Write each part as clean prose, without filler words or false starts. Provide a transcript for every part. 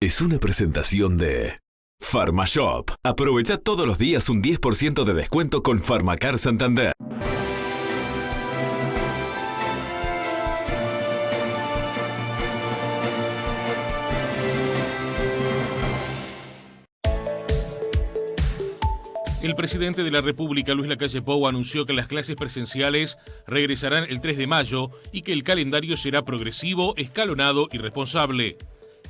es una presentación de Pharmashop. Aprovecha todos los días un 10% de descuento con Pharmacar Santander. El presidente de la República, Luis Lacalle Pou, anunció que las clases presenciales regresarán el 3 de mayo y que el calendario será progresivo, escalonado y responsable.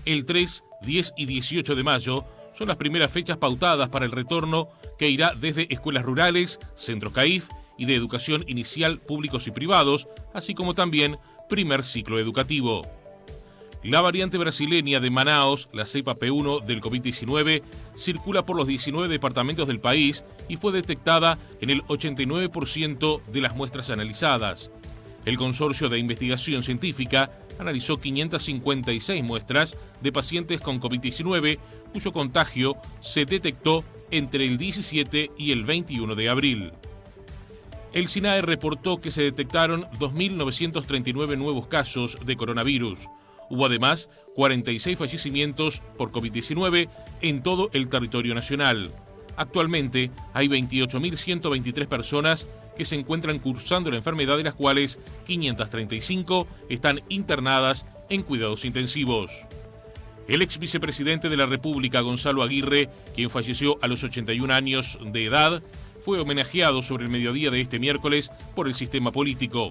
El 3, 10 y 18 de mayo son las primeras fechas pautadas para el retorno, que irá desde escuelas rurales, centros CAIF y de educación inicial públicos y privados, así como también primer ciclo educativo. La variante brasileña de Manaos, la cepa P1 del COVID-19, circula por los 19 departamentos del país y fue detectada en el 89% de las muestras analizadas. El Consorcio de Investigación Científica analizó 556 muestras de pacientes con COVID-19, cuyo contagio se detectó entre el 17 y el 21 de abril. El SINAE reportó que se detectaron 2.939 nuevos casos de coronavirus. Hubo además 46 fallecimientos por COVID-19 en todo el territorio nacional. Actualmente hay 28.123 personas que se encuentran cursando la enfermedad, de las cuales 535 están internadas en cuidados intensivos. El ex vicepresidente de la República, Gonzalo Aguirre, quien falleció a los 81 años de edad, fue homenajeado sobre el mediodía de este miércoles por el sistema político.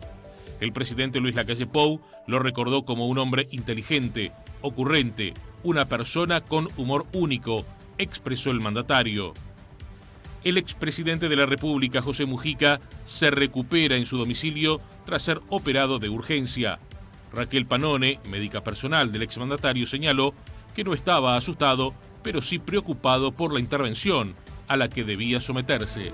El presidente Luis Lacalle Pou lo recordó como un hombre inteligente, ocurrente, una persona con humor único, expresó el mandatario. El expresidente de la República, José Mujica, se recupera en su domicilio tras ser operado de urgencia. Raquel Panone, médica personal del exmandatario, señaló que no estaba asustado, pero sí preocupado por la intervención a la que debía someterse.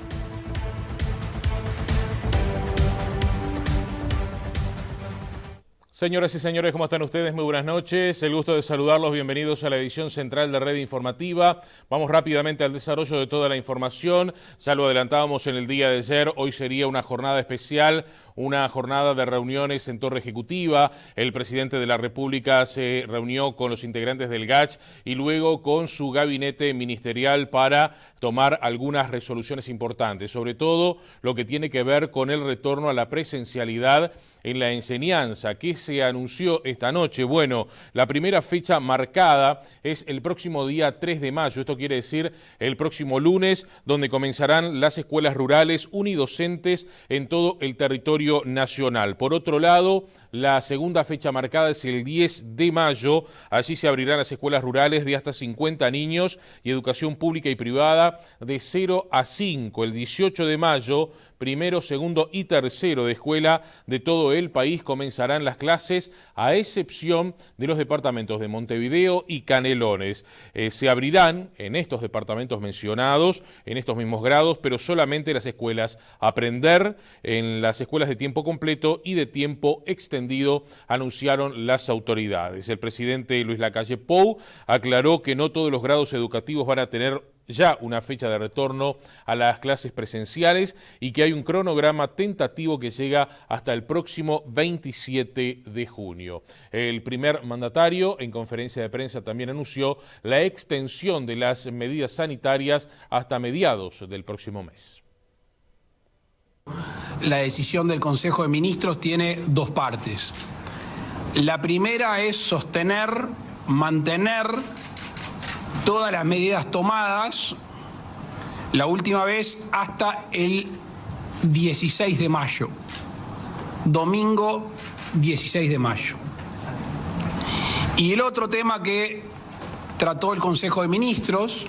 Señoras y señores, ¿cómo están ustedes? Muy buenas noches. El gusto de saludarlos. Bienvenidos a la edición central de Red Informativa. Vamos rápidamente al desarrollo de toda la información. Ya lo adelantábamos en el día de ayer. Hoy sería una jornada especial, una jornada de reuniones en Torre Ejecutiva. El presidente de la República se reunió con los integrantes del GACH y luego con su gabinete ministerial para tomar algunas resoluciones importantes, sobre todo lo que tiene que ver con el retorno a la presencialidad en la enseñanza. ¿Qué se anunció esta noche? Bueno, la primera fecha marcada es el próximo día 3 de mayo, esto quiere decir el próximo lunes, donde comenzarán las escuelas rurales unidocentes en todo el territorio nacional. Por otro lado, la segunda fecha marcada es el 10 de mayo, allí se abrirán las escuelas rurales de hasta 50 niños y educación pública y privada de 0 a 5. El 18 de mayo, primero, segundo y tercero de escuela de todo el país comenzarán las clases, a excepción de los departamentos de Montevideo y Canelones. Se abrirán en estos departamentos mencionados, en estos mismos grados, pero solamente las escuelas Aprender, en las escuelas de tiempo completo y de tiempo extendido, anunciaron las autoridades. El presidente Luis Lacalle Pou aclaró que no todos los grados educativos van a tener ya una fecha de retorno a las clases presenciales y que hay un cronograma tentativo que llega hasta el próximo 27 de junio. El primer mandatario en conferencia de prensa también anunció la extensión de las medidas sanitarias hasta mediados del próximo mes. La decisión del Consejo de Ministros tiene dos partes. La primera es sostener, mantener todas las medidas tomadas, la última vez hasta el 16 de mayo, domingo 16 de mayo. Y el otro tema que trató el Consejo de Ministros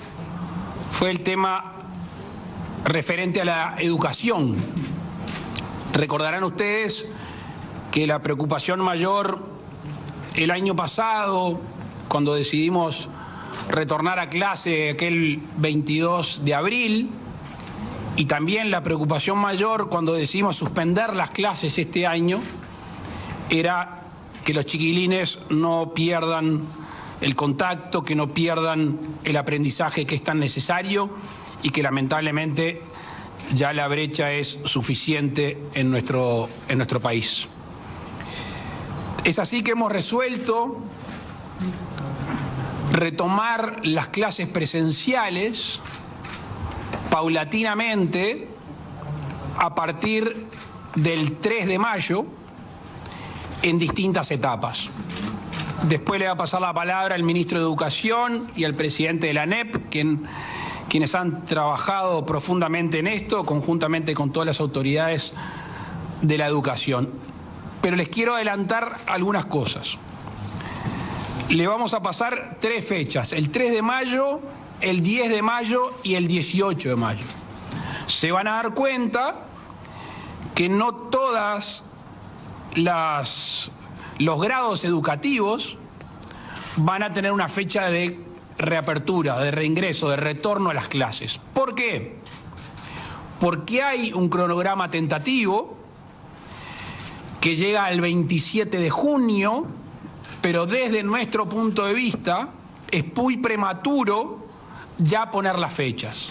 fue el tema referente a la educación. Recordarán ustedes que la preocupación mayor el año pasado, cuando decidimos retornar a clase aquel 22 de abril, y también la preocupación mayor cuando decidimos suspender las clases este año, era que los chiquilines no pierdan el contacto, que no pierdan el aprendizaje que es tan necesario y que lamentablemente ya la brecha es suficiente en nuestro país. Es así que hemos resuelto retomar las clases presenciales paulatinamente a partir del 3 de mayo en distintas etapas. Después le va a pasar la palabra al ministro de Educación y al presidente de la ANEP, quienes han trabajado profundamente en esto, conjuntamente con todas las autoridades de la educación. Pero les quiero adelantar algunas cosas. Le vamos a pasar 3 fechas, el 3 de mayo, el 10 de mayo y el 18 de mayo. Se van a dar cuenta que no todas los grados educativos van a tener una fecha de reapertura, de reingreso, de retorno a las clases. ¿Por qué? Porque hay un cronograma tentativo que llega al 27 de junio, pero desde nuestro punto de vista es muy prematuro ya poner las fechas.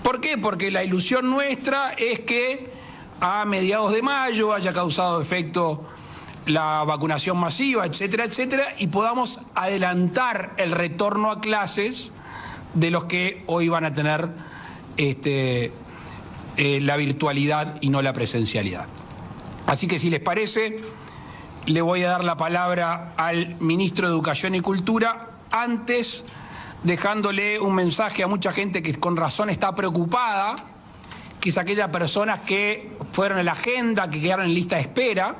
¿Por qué? Porque la ilusión nuestra es que a mediados de mayo haya causado efecto la vacunación masiva, etcétera, etcétera, y podamos adelantar el retorno a clases de los que hoy van a tener la virtualidad y no la presencialidad. Así que si les parece, le voy a dar la palabra al ministro de Educación y Cultura, antes dejándole un mensaje a mucha gente que con razón está preocupada, que es aquellas personas que fueron a la agenda, que quedaron en lista de espera,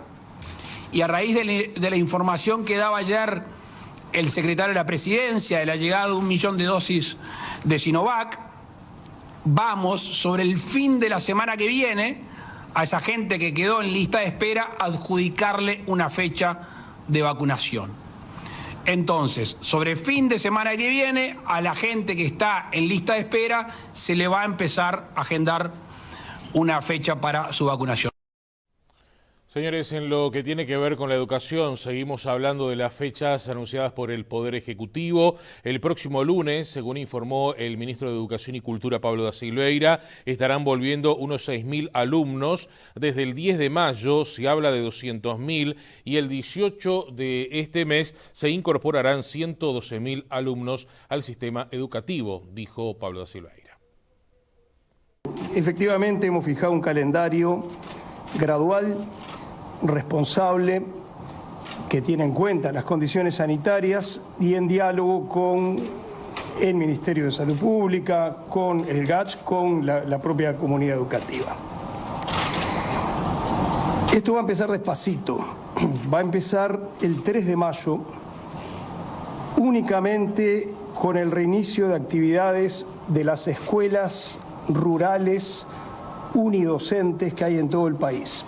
y a raíz de la información que daba ayer el secretario de la Presidencia de la llegada de 1 millón de dosis de Sinovac, vamos sobre el fin de la semana que viene a esa gente que quedó en lista de espera a adjudicarle una fecha de vacunación. Entonces, sobre el fin de semana que viene, a la gente que está en lista de espera se le va a empezar a agendar una fecha para su vacunación. Señores, en lo que tiene que ver con la educación, seguimos hablando de las fechas anunciadas por el Poder Ejecutivo. El próximo lunes, según informó el ministro de Educación y Cultura, Pablo da Silveira, estarán volviendo unos 6.000 alumnos. Desde el 10 de mayo se habla de 200.000 y el 18 de este mes se incorporarán 112.000 alumnos al sistema educativo, dijo Pablo da Silveira. Efectivamente, hemos fijado un calendario gradual, responsable, que tiene en cuenta las condiciones sanitarias y en diálogo con el Ministerio de Salud Pública, con el GACH, con la propia comunidad educativa. Esto va a empezar despacito, va a empezar el 3 de mayo, únicamente con el reinicio de actividades de las escuelas rurales unidocentes que hay en todo el país.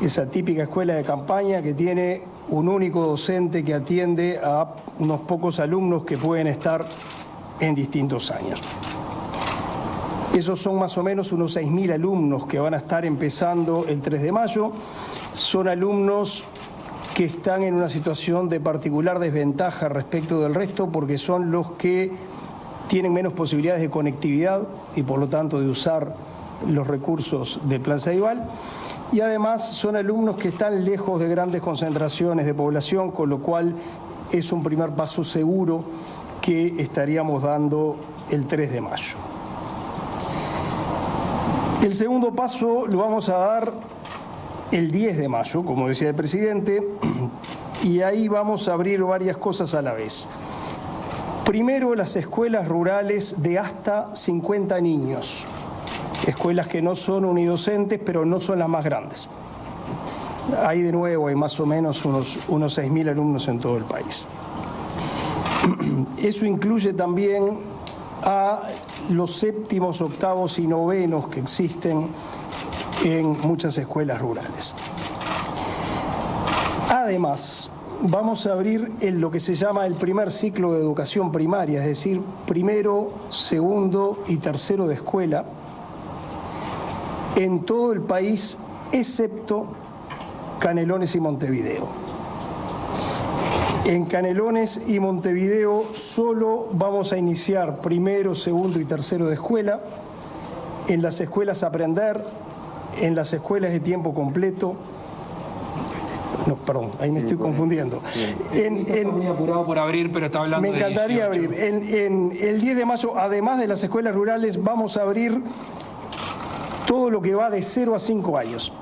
Esa típica escuela de campaña que tiene un único docente que atiende a unos pocos alumnos que pueden estar en distintos años. Esos son más o menos unos 6.000 alumnos que van a estar empezando el 3 de mayo. Son alumnos que están en una situación de particular desventaja respecto del resto porque son los que tienen menos posibilidades de conectividad y por lo tanto de usar los recursos del Plan Ceibal, y además son alumnos que están lejos de grandes concentraciones de población, con lo cual es un primer paso seguro que estaríamos dando el 3 de mayo. El segundo paso lo vamos a dar el 10 de mayo, como decía el presidente, y ahí vamos a abrir varias cosas a la vez. Primero, las escuelas rurales de hasta 50 niños. Escuelas que no son unidocentes, pero no son las más grandes. Ahí de nuevo hay más o menos unos 6.000 alumnos en todo el país. Eso incluye también a los séptimos, octavos y novenos que existen en muchas escuelas rurales. Además, vamos a abrir lo que se llama el primer ciclo de educación primaria, es decir, primero, segundo y tercero de escuela, en todo el país, excepto Canelones y Montevideo. En Canelones y Montevideo solo vamos a iniciar primero, segundo y tercero de escuela, en las escuelas Aprender, en las escuelas de tiempo completo, No, perdón, ahí me estoy confundiendo. Está muy apurado por abrir, pero está hablando de... Me encantaría abrir. En el 10 de mayo, además de las escuelas rurales, vamos a abrir todo lo que va de 0 a 5 años.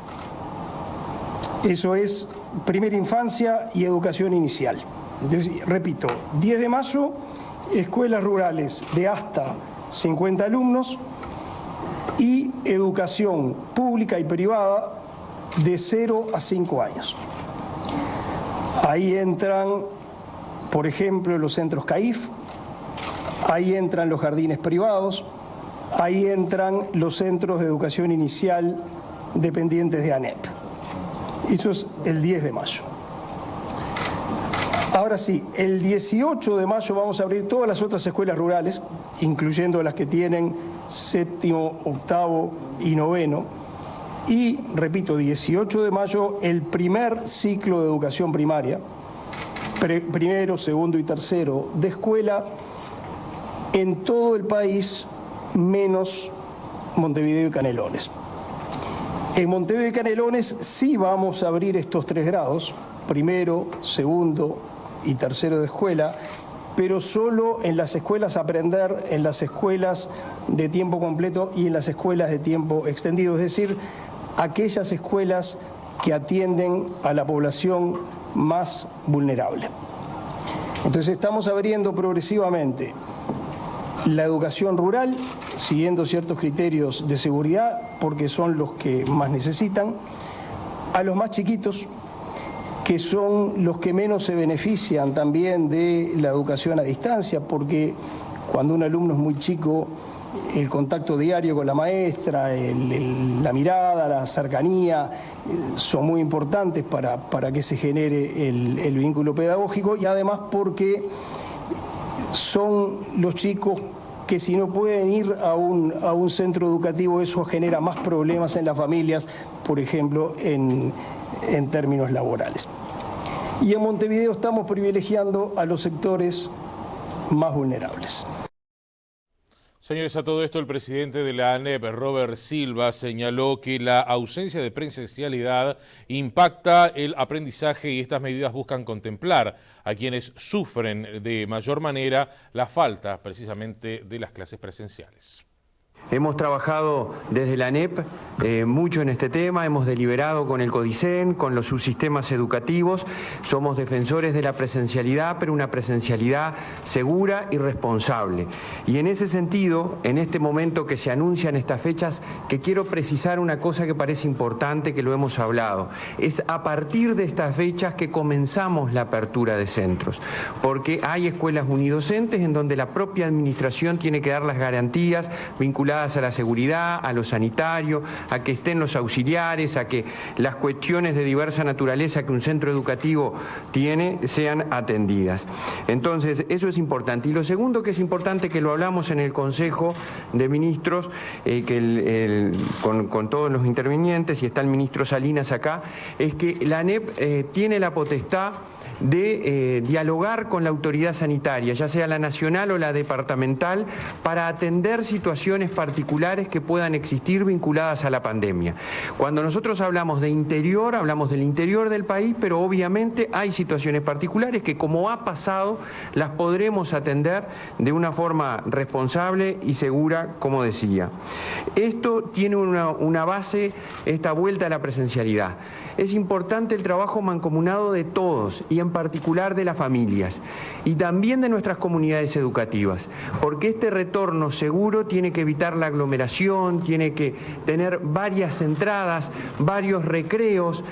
Eso es primera infancia y educación inicial. Entonces, repito, 10 de mayo, escuelas rurales de hasta 50 alumnos y educación pública y privada de 0 a 5 años. Ahí entran, por ejemplo, los centros CAIF, ahí entran los jardines privados, ahí entran los centros de educación inicial dependientes de ANEP. Eso es el 10 de mayo. Ahora sí, el 18 de mayo vamos a abrir todas las otras escuelas rurales, incluyendo las que tienen 7º, 8º y 9º. Y, repito, 18 de mayo, el primer ciclo de educación primaria, primero, segundo y tercero de escuela, en todo el país, menos Montevideo y Canelones. En Montevideo y Canelones sí vamos a abrir estos 3 grados, primero, segundo y tercero de escuela, pero solo en las escuelas Aprender, en las escuelas de tiempo completo y en las escuelas de tiempo extendido, es decir, aquellas escuelas que atienden a la población más vulnerable. Entonces estamos abriendo progresivamente la educación rural, siguiendo ciertos criterios de seguridad, porque son los que más necesitan, a los más chiquitos, que son los que menos se benefician también de la educación a distancia, porque cuando un alumno es muy chico, el contacto diario con la maestra, la mirada, la cercanía, son muy importantes para que se genere el vínculo pedagógico, y además porque son los chicos que si no pueden ir a un centro educativo, eso genera más problemas en las familias, por ejemplo, en términos laborales. Y en Montevideo estamos privilegiando a los sectores más vulnerables. Señores, a todo esto el presidente de la ANEP, Robert Silva, señaló que la ausencia de presencialidad impacta el aprendizaje y estas medidas buscan contemplar a quienes sufren de mayor manera la falta precisamente de las clases presenciales. Hemos trabajado desde la ANEP mucho en este tema, hemos deliberado con el CODICEN, con los subsistemas educativos, somos defensores de la presencialidad, pero una presencialidad segura y responsable. Y en ese sentido, en este momento que se anuncian estas fechas, que quiero precisar una cosa que parece importante, que lo hemos hablado, es a partir de estas fechas que comenzamos la apertura de centros, porque hay escuelas unidocentes en donde la propia administración tiene que dar las garantías vinculadas a la seguridad, a lo sanitario, a que estén los auxiliares, a que las cuestiones de diversa naturaleza que un centro educativo tiene sean atendidas. Entonces, eso es importante. Y lo segundo que es importante, que lo hablamos en el Consejo de Ministros, con todos los intervinientes, y está el ministro Salinas acá, es que la ANEP tiene la potestad de dialogar con la autoridad sanitaria, ya sea la nacional o la departamental, para atender situaciones particulares que puedan existir vinculadas a la pandemia. Cuando nosotros hablamos de interior, hablamos del interior del país, pero obviamente hay situaciones particulares que, como ha pasado, las podremos atender de una forma responsable y segura, como decía. Esto tiene una base, esta vuelta a la presencialidad. Es importante el trabajo mancomunado de todos y en particular de las familias y también de nuestras comunidades educativas, porque este retorno seguro tiene que evitar la aglomeración, tiene que tener varias entradas, varios recreos.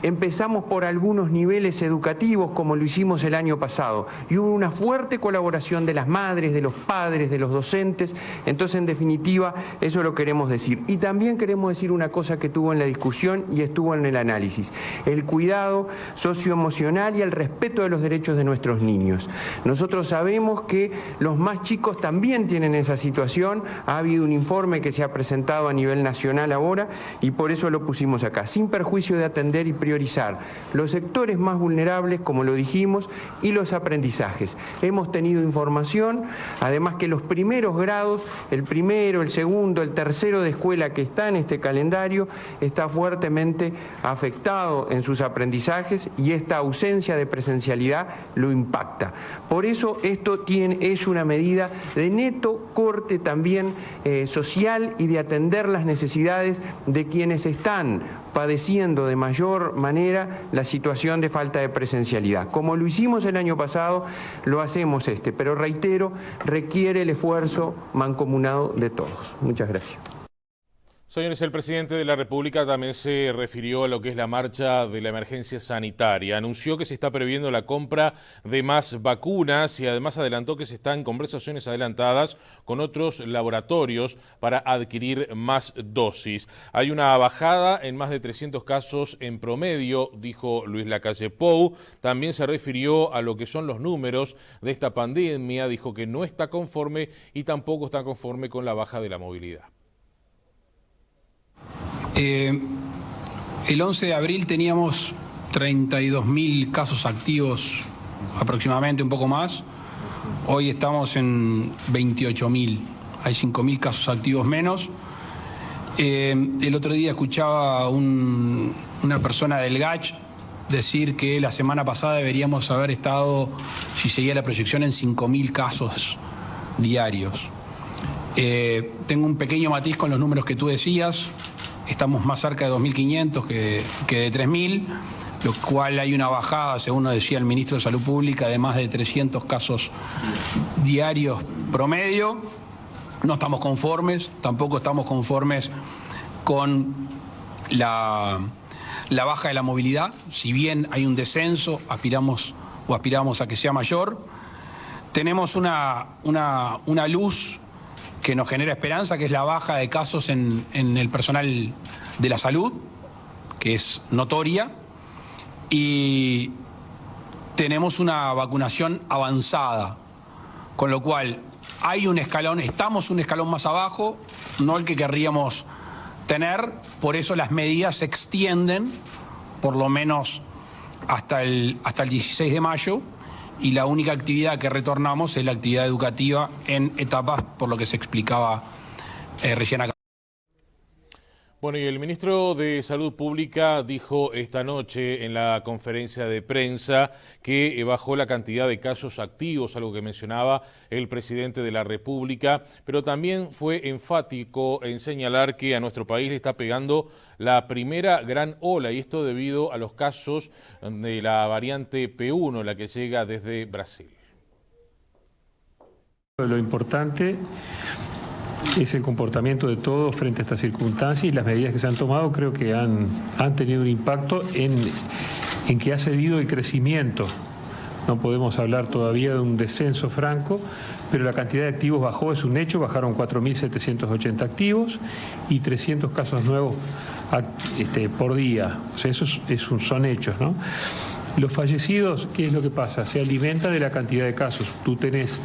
Empezamos por algunos niveles educativos como lo hicimos el año pasado y hubo una fuerte colaboración de las madres, de los padres, de los docentes. Entonces, en definitiva, eso lo queremos decir. Y también queremos decir una cosa que estuvo en la discusión y estuvo en el análisis: el cuidado socioemocional y el respeto de los derechos de nuestros niños. Nosotros sabemos que los más chicos también tienen esa situación. Ha habido un informe que se ha presentado a nivel nacional ahora y por eso lo pusimos acá, sin perjuicio de atender y priorizar los sectores más vulnerables, como lo dijimos, y los aprendizajes. Hemos tenido información, además, que los primeros grados, el primero, el segundo, el tercero de escuela que está en este calendario, está fuertemente afectado en sus aprendizajes y esta ausencia de presencialidad lo impacta. Por eso esto es una medida de neto corte también social y de atender las necesidades de quienes están padeciendo de mayor manera la situación de falta de presencialidad. Como lo hicimos el año pasado, lo hacemos pero reitero, requiere el esfuerzo mancomunado de todos. Muchas gracias. Señores, el presidente de la República también se refirió a lo que es la marcha de la emergencia sanitaria. Anunció que se está previendo la compra de más vacunas y además adelantó que se están conversaciones adelantadas con otros laboratorios para adquirir más dosis. Hay una bajada en más de 300 casos en promedio, dijo Luis Lacalle Pou. También se refirió a lo que son los números de esta pandemia. Dijo que no está conforme y tampoco está conforme con la baja de la movilidad. El 11 de abril teníamos 32.000 casos activos aproximadamente, un poco más. Hoy estamos en 28.000, hay 5.000 casos activos menos. El otro día escuchaba una persona del GACH decir que la semana pasada deberíamos haber estado, si seguía la proyección, en 5.000 casos diarios. Tengo un pequeño matiz con los números que tú decías. Estamos más cerca de 2.500 que de 3.000, lo cual hay una bajada, según nos decía el ministro de Salud Pública, de más de 300 casos diarios promedio. No estamos conformes, tampoco estamos conformes con la baja de la movilidad. Si bien hay un descenso, aspiramos a que sea mayor. Tenemos una luz que nos genera esperanza, que es la baja de casos en el personal de la salud, que es notoria, y tenemos una vacunación avanzada, con lo cual hay un escalón, estamos un escalón más abajo, no el que querríamos tener, por eso las medidas se extienden, por lo menos hasta el 16 de mayo, y la única actividad que retornamos es la actividad educativa en etapas, por lo que se explicaba recién acá. Bueno, y el ministro de Salud Pública dijo esta noche en la conferencia de prensa que bajó la cantidad de casos activos, algo que mencionaba el presidente de la República, pero también fue enfático en señalar que a nuestro país le está pegando la primera gran ola, y esto debido a los casos de la variante P1, la que llega desde Brasil. Lo importante es el comportamiento de todos frente a esta circunstancia, y las medidas que se han tomado creo que han tenido un impacto en que ha cedido el crecimiento. No podemos hablar todavía de un descenso franco, pero la cantidad de activos bajó, es un hecho, bajaron 4.780 activos y 300 casos nuevos por día. O sea, eso son hechos, ¿no? Los fallecidos, ¿qué es lo que pasa? Se alimenta de la cantidad de casos. Tú tenés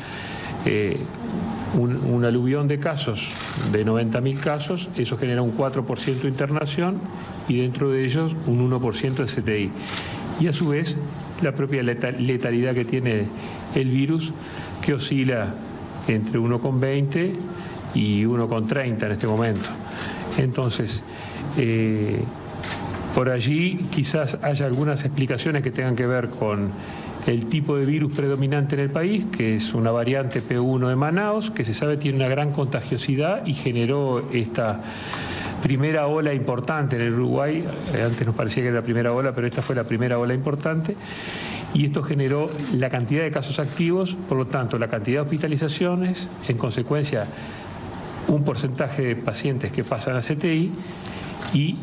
un aluvión de casos, de 90.000 casos, eso genera un 4% de internación y dentro de ellos un 1% de CTI. Y a su vez la propia letalidad que tiene el virus, que oscila entre 1,20 y 1,30 en este momento. Entonces, por allí quizás haya algunas explicaciones que tengan que ver con el tipo de virus predominante en el país, que es una variante P1 de Manaos, que se sabe tiene una gran contagiosidad y generó esta primera ola importante en el Uruguay. Antes nos parecía que era la primera ola, pero esta fue la primera ola importante. Y esto generó la cantidad de casos activos, por lo tanto, la cantidad de hospitalizaciones, en consecuencia, un porcentaje de pacientes que pasan a CTI y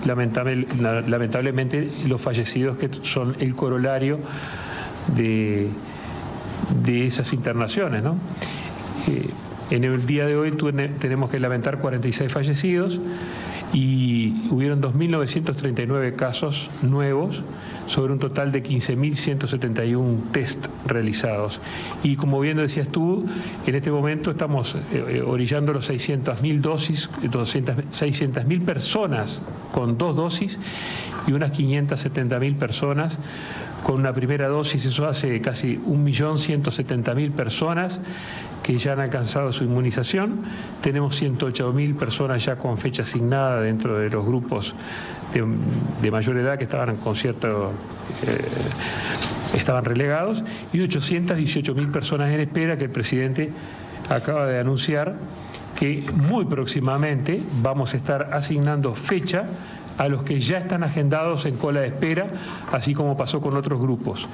lamentablemente los fallecidos, que son el corolario de esas internaciones, ¿no? En el día de hoy tenemos que lamentar 46 fallecidos y hubieron 2.939 casos nuevos sobre un total de 15.171 test realizados. Y como bien decías tú, en este momento estamos orillando los 600.000 dosis, 600.000 personas con 2 dosis y unas 570.000 personas con una primera dosis. Eso hace casi 1.170.000 personas que ya han alcanzado su inmunización. Tenemos 108.000 personas ya con fecha asignada dentro de los grupos de mayor edad que estaban con cierto estaban relegados, y 818.000 personas en espera, que el presidente acaba de anunciar que muy próximamente vamos a estar asignando fecha a los que ya están agendados en cola de espera, así como pasó con otros grupos.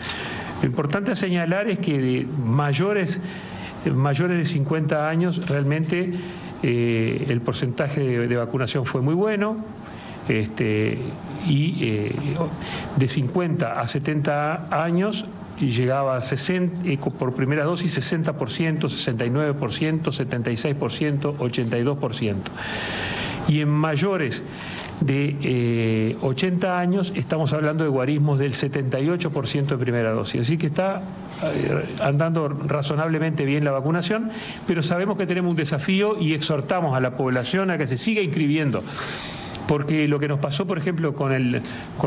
Lo importante a señalar es que de mayores de 50 años realmente el porcentaje de vacunación fue muy bueno, y de 50 a 70 años llegaba a 60, por primera dosis 60%, 69%, 76%, 82%. Y en mayores de 80 años estamos hablando de guarismos del 78% de primera dosis. Así que está andando razonablemente bien la vacunación, pero sabemos que tenemos un desafío y exhortamos a la población a que se siga inscribiendo. Porque lo que nos pasó, por ejemplo, con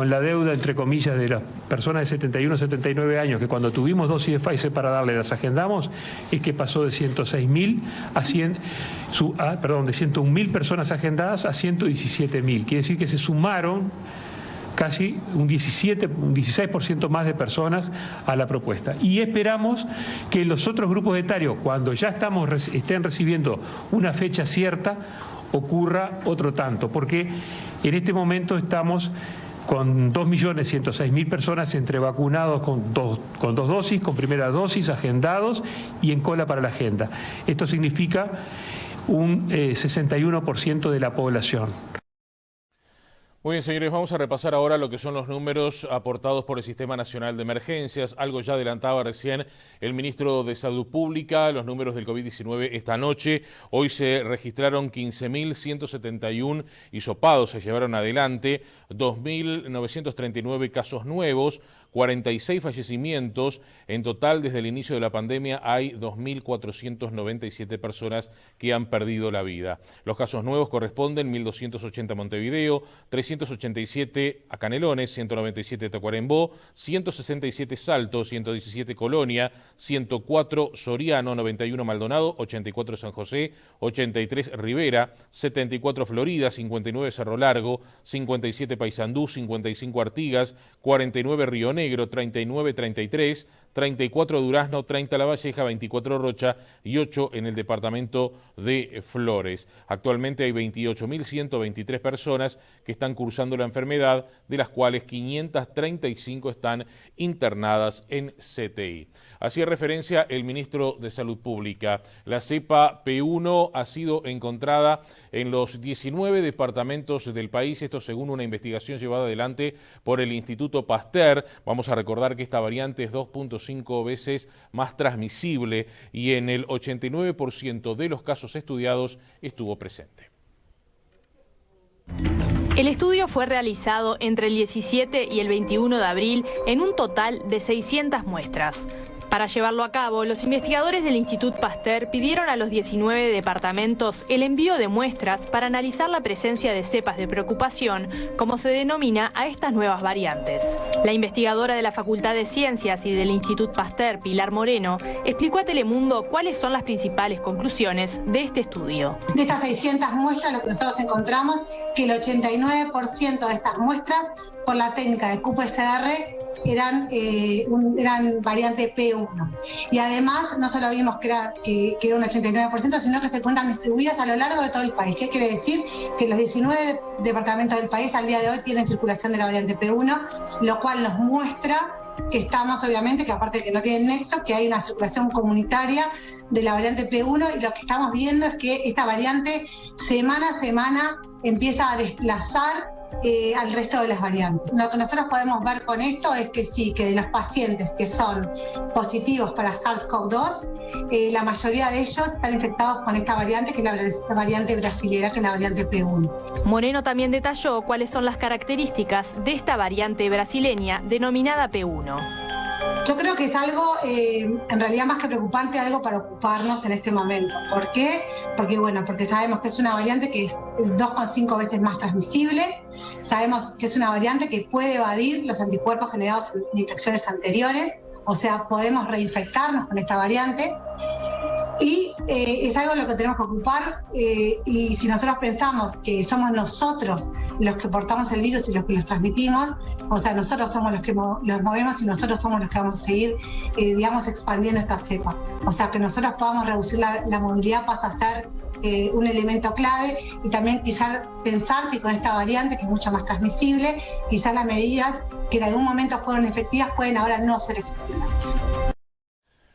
la deuda, entre comillas, de las personas de 71 a 79 años, que cuando tuvimos dosis de Pfizer para darle, las agendamos, es que pasó de 106.000 a 101.000 personas agendadas a 117.000. Quiere decir que se sumaron casi un 16% más de personas a la propuesta. Y esperamos que los otros grupos etarios, cuando ya estén recibiendo una fecha cierta, ocurra otro tanto, porque en este momento estamos con 2.106.000 personas entre vacunados con dos dosis, con primera dosis, agendados y en cola para la agenda. Esto significa un 61% de la población. Muy bien, señores, vamos a repasar ahora lo que son los números aportados por el Sistema Nacional de Emergencias. Algo ya adelantaba recién el ministro de Salud Pública, los números del COVID-19 esta noche. Hoy se registraron 15.171 hisopados, se llevaron adelante 2.939 casos nuevos, 46 fallecimientos. En total, desde el inicio de la pandemia, hay 2.497 personas que han perdido la vida. Los casos nuevos corresponden 1.280 a Montevideo, 387 a Canelones, 197 a Tacuarembó, 167 Salto, 117 Colonia, 104 Soriano, 91 Maldonado, 84 San José, 83 Rivera, 74 Florida, 59 Cerro Largo, 57 Paysandú, 55 Artigas, 49 Río Negro, 39 33, 34 Durazno, 30 La Valleja, 24 Rocha y 8 en el departamento de Flores. Actualmente hay 28.123 personas que están cursando la enfermedad, de las cuales 535 están internadas en CTI. Hacía referencia el ministro de Salud Pública. La cepa P1 ha sido encontrada en los 19 departamentos del país, esto según una investigación llevada adelante por el Instituto Pasteur. Vamos a recordar que esta variante es 2.5 veces más transmisible y en el 89% de los casos estudiados estuvo presente. El estudio fue realizado entre el 17 y el 21 de abril en un total de 600 muestras. Para llevarlo a cabo, los investigadores del Institut Pasteur pidieron a los 19 departamentos el envío de muestras para analizar la presencia de cepas de preocupación, como se denomina a estas nuevas variantes. La investigadora de la Facultad de Ciencias y del Institut Pasteur, Pilar Moreno, explicó a Telemundo cuáles son las principales conclusiones de este estudio. De estas 600 muestras, lo que nosotros encontramos que el 89% de estas muestras, por la técnica de qPCR, eran variante P1. Y además, no solo vimos que era un 89%, sino que se encuentran distribuidas a lo largo de todo el país. ¿Qué quiere decir? Que los 19 departamentos del país al día de hoy tienen circulación de la variante P1, lo cual nos muestra que estamos, obviamente, que aparte de que no tienen nexo, que hay una circulación comunitaria de la variante P1, y lo que estamos viendo es que esta variante semana a semana empieza a desplazar al resto de las variantes. Lo que nosotros podemos ver con esto es que sí, que de los pacientes que son positivos para SARS-CoV-2, la mayoría de ellos están infectados con esta variante, que es la variante brasilera, que es la variante P1. Moreno también detalló cuáles son las características de esta variante brasileña denominada P1. Yo creo que es algo, en realidad más que preocupante, algo para ocuparnos en este momento. ¿Por qué? Porque sabemos que es una variante que es 2,5 veces más transmisible, sabemos que es una variante que puede evadir los anticuerpos generados en infecciones anteriores, o sea, podemos reinfectarnos con esta variante. Y es algo en lo que tenemos que ocupar, y si nosotros pensamos que somos nosotros los que portamos el virus y los que los transmitimos, o sea, nosotros somos los que los movemos y nosotros somos los que vamos a seguir, expandiendo esta cepa. O sea, que nosotros podamos reducir la movilidad pasa a ser un elemento clave, y también quizás pensar que con esta variante, que es mucho más transmisible, quizás las medidas que en algún momento fueron efectivas pueden ahora no ser efectivas.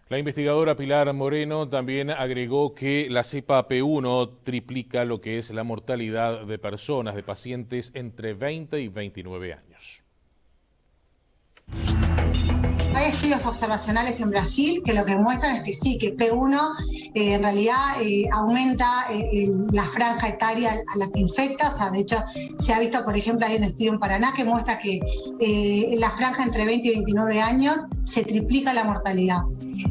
La investigadora Pilar Moreno también agregó que la cepa P1 triplica lo que es la mortalidad de personas, de pacientes entre 20 y 29 años. Hay estudios observacionales en Brasil que lo que muestran es que sí, que P1 en realidad aumenta la franja etaria a la que infecta. O sea, de hecho, se ha visto, por ejemplo, hay un estudio en Paraná que muestra que en la franja entre 20 y 29 años se triplica la mortalidad.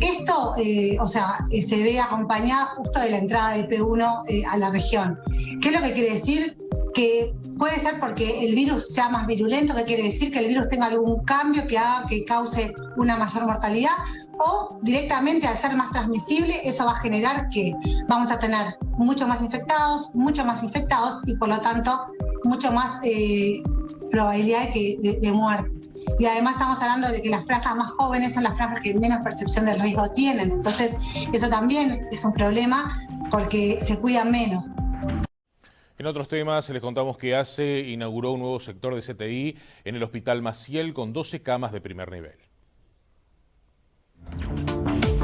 Esto, se ve acompañada justo de la entrada de P1 a la región. ¿Qué es lo que quiere decir? Que puede ser porque el virus sea más virulento, que quiere decir que el virus tenga algún cambio que haga que cause una mayor mortalidad, o directamente al ser más transmisible, eso va a generar que vamos a tener mucho más infectados y por lo tanto mucho más probabilidad de muerte. Y además estamos hablando de que las franjas más jóvenes son las franjas que menos percepción del riesgo tienen. Entonces eso también es un problema porque se cuidan menos. En otros temas, les contamos que ACE inauguró un nuevo sector de CTI en el Hospital Maciel con 12 camas de primer nivel.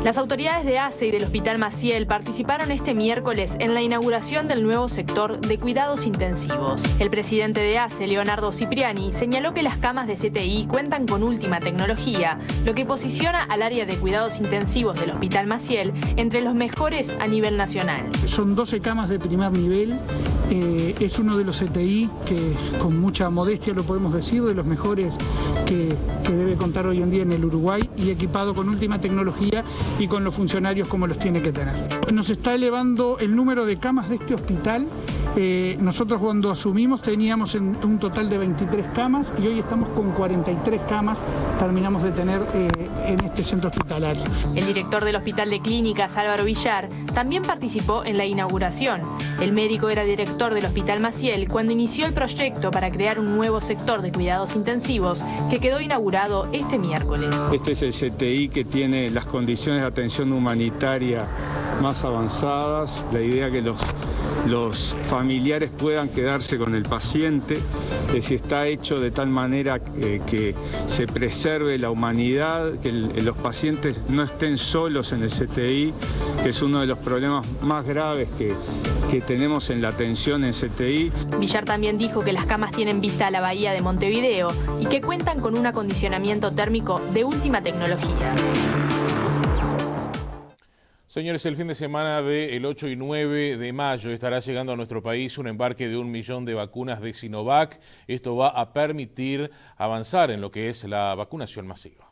Las autoridades de ACE y del Hospital Maciel participaron este miércoles en la inauguración del nuevo sector de cuidados intensivos. El presidente de ACE, Leonardo Cipriani, señaló que las camas de CTI cuentan con última tecnología, lo que posiciona al área de cuidados intensivos del Hospital Maciel entre los mejores a nivel nacional. Son 12 camas de primer nivel, es uno de los CTI que, con mucha modestia lo podemos decir, de los mejores que debe contar hoy en día en el Uruguay, y equipado con última tecnología y con los funcionarios como los tiene que tener. Nos está elevando el número de camas de este hospital. Nosotros cuando asumimos teníamos un total de 23 camas y hoy estamos con 43 camas, terminamos de tener en este centro hospitalario. El director del Hospital de Clínicas, Álvaro Villar, también participó en la inauguración. El médico era director del Hospital Maciel cuando inició el proyecto para crear un nuevo sector de cuidados intensivos que quedó inaugurado este miércoles. Este es el CTI que tiene las condiciones de atención humanitaria más avanzadas, la idea que los familiares puedan quedarse con el paciente, si está hecho de tal manera que se preserve la humanidad, que los pacientes no estén solos en el CTI, que es uno de los problemas más graves que tenemos en la atención en CTI. Villar también dijo que las camas tienen vista a la bahía de Montevideo y que cuentan con un acondicionamiento térmico de última tecnología. Señores, el fin de semana del 8 y 9 de mayo estará llegando a nuestro país un embarque de 1 millón de vacunas de Sinovac. Esto va a permitir avanzar en lo que es la vacunación masiva.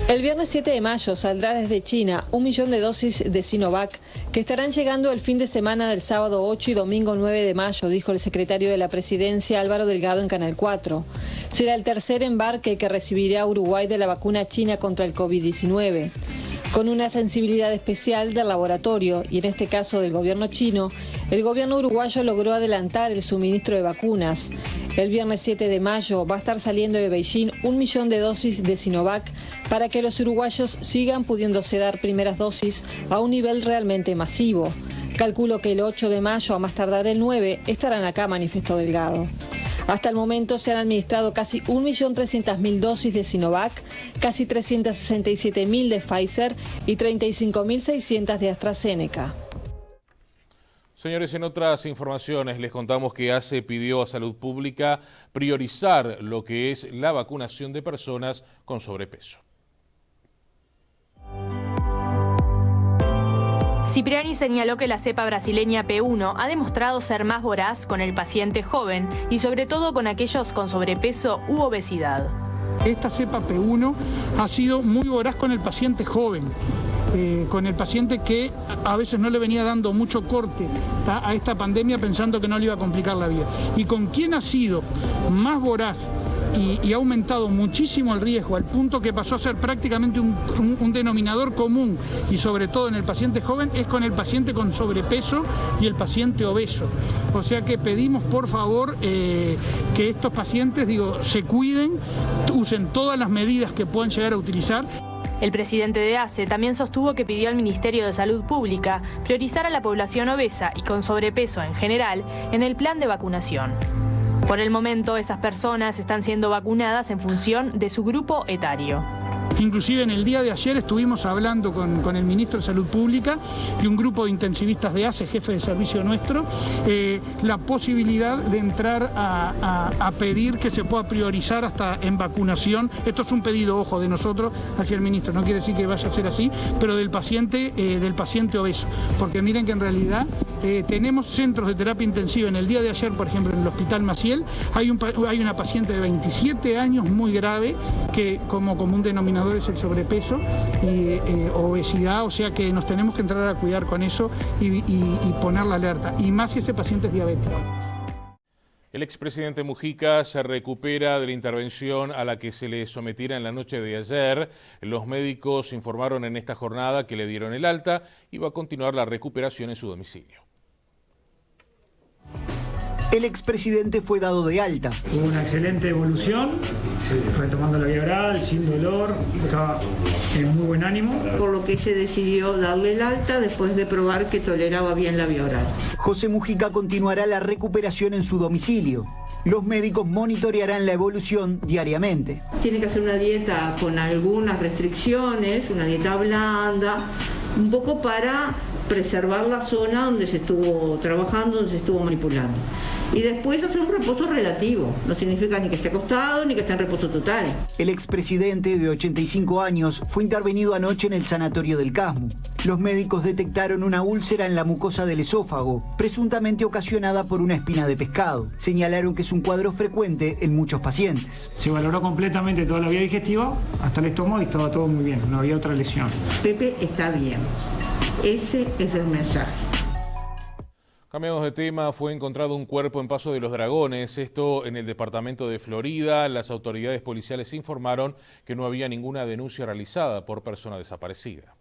El viernes 7 de mayo saldrá desde China 1 millón de dosis de Sinovac que estarán llegando el fin de semana del sábado 8 y domingo 9 de mayo, dijo el secretario de la Presidencia Álvaro Delgado en Canal 4. Será el tercer embarque que recibirá Uruguay de la vacuna china contra el COVID-19. Con una sensibilidad especial del laboratorio y en este caso del gobierno chino, el gobierno uruguayo logró adelantar el suministro de vacunas. El viernes 7 de mayo va a estar saliendo de Beijing 1 millón de dosis de Sinovac para que los uruguayos sigan pudiéndose dar primeras dosis a un nivel realmente masivo. Calculo que el 8 de mayo, a más tardar el 9, estarán acá, manifestó Delgado. Hasta el momento se han administrado casi 1.300.000 dosis de Sinovac, casi 367.000 de Pfizer y 35.600 de AstraZeneca. Señores, en otras informaciones les contamos que ACE pidió a Salud Pública priorizar lo que es la vacunación de personas con sobrepeso. Cipriani señaló que la cepa brasileña P1 ha demostrado ser más voraz con el paciente joven y sobre todo con aquellos con sobrepeso u obesidad. Esta cepa P1 ha sido muy voraz con el paciente joven, con el paciente que a veces no le venía dando mucho corte a esta pandemia pensando que no le iba a complicar la vida. Y con quien ha sido más voraz y ha aumentado muchísimo el riesgo al punto que pasó a ser prácticamente un denominador común y sobre todo en el paciente joven es con el paciente con sobrepeso y el paciente obeso. O sea que pedimos por favor que estos pacientes se cuiden, usen todas las medidas que puedan llegar a utilizar. El presidente de ACE también sostuvo que pidió al Ministerio de Salud Pública priorizar a la población obesa y con sobrepeso en general en el plan de vacunación. Por el momento, esas personas están siendo vacunadas en función de su grupo etario. Inclusive en el día de ayer estuvimos hablando con el ministro de Salud Pública y un grupo de intensivistas de ACE, jefe de servicio nuestro, la posibilidad de entrar a pedir que se pueda priorizar hasta en vacunación. Esto es un pedido, ojo, de nosotros hacia el ministro, no quiere decir que vaya a ser así, pero del paciente obeso. Porque miren que en realidad tenemos centros de terapia intensiva. En el día de ayer, por ejemplo, en el Hospital Maciel, hay una paciente de 27 años muy grave que como un denominador es el sobrepeso y obesidad, o sea que nos tenemos que entrar a cuidar con eso y poner la alerta, y más si ese paciente es diabético. El expresidente Mujica se recupera de la intervención a la que se le sometiera en la noche de ayer. Los médicos informaron en esta jornada que le dieron el alta y va a continuar la recuperación en su domicilio. El expresidente fue dado de alta. Hubo una excelente evolución, retomando la vía oral, sin dolor, estaba en muy buen ánimo. Por lo que se decidió darle el alta después de probar que toleraba bien la vía oral. José Mujica continuará la recuperación en su domicilio. Los médicos monitorearán la evolución diariamente. Tiene que hacer una dieta con algunas restricciones, una dieta blanda, un poco para preservar la zona donde se estuvo trabajando, donde se estuvo manipulando. Y después hacer un reposo relativo, no significa ni que esté acostado ni que esté en reposo total. El expresidente de 85 años fue intervenido anoche en el sanatorio del Casmu. Los médicos detectaron una úlcera en la mucosa del esófago, presuntamente ocasionada por una espina de pescado. Señalaron que es un cuadro frecuente en muchos pacientes. Se valoró completamente toda la vía digestiva, hasta el estómago, y estaba todo muy bien, no había otra lesión. Pepe está bien, ese es el mensaje. Cambiamos de tema, fue encontrado un cuerpo en Paso de los Dragones, esto en el departamento de Florida. Las autoridades policiales informaron que no había ninguna denuncia realizada por persona desaparecida.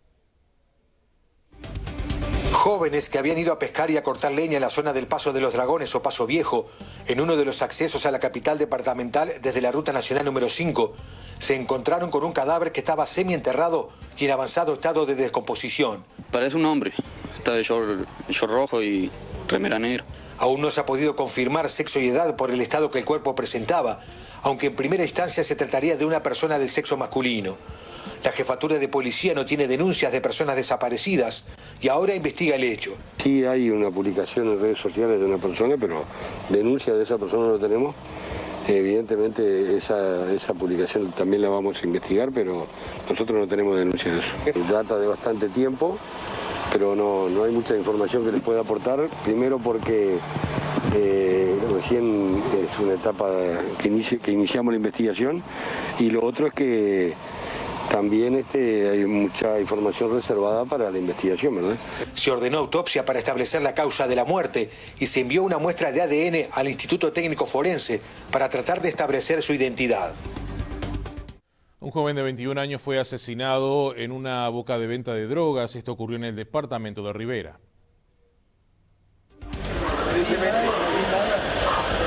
Jóvenes que habían ido a pescar y a cortar leña en la zona del Paso de los Dragones o Paso Viejo, en uno de los accesos a la capital departamental desde la ruta nacional número 5, se encontraron con un cadáver que estaba semienterrado y en avanzado estado de descomposición. Parece un hombre, está de short rojo y remera negra. Aún no se ha podido confirmar sexo y edad por el estado que el cuerpo presentaba, aunque en primera instancia se trataría de una persona del sexo masculino. La jefatura de policía no tiene denuncias de personas desaparecidas y ahora investiga el hecho. Sí hay una publicación en redes sociales de una persona, pero denuncia de esa persona no tenemos. Evidentemente esa publicación también la vamos a investigar, pero nosotros no tenemos denuncia de eso. Data de bastante tiempo, pero no hay mucha información que les pueda aportar. Primero porque recién es una etapa que iniciamos la investigación, y lo otro es que también hay mucha información reservada para la investigación, ¿verdad? Se ordenó autopsia para establecer la causa de la muerte y se envió una muestra de ADN al Instituto Técnico Forense para tratar de establecer su identidad. Un joven de 21 años fue asesinado en una boca de venta de drogas. Esto ocurrió en el departamento de Rivera.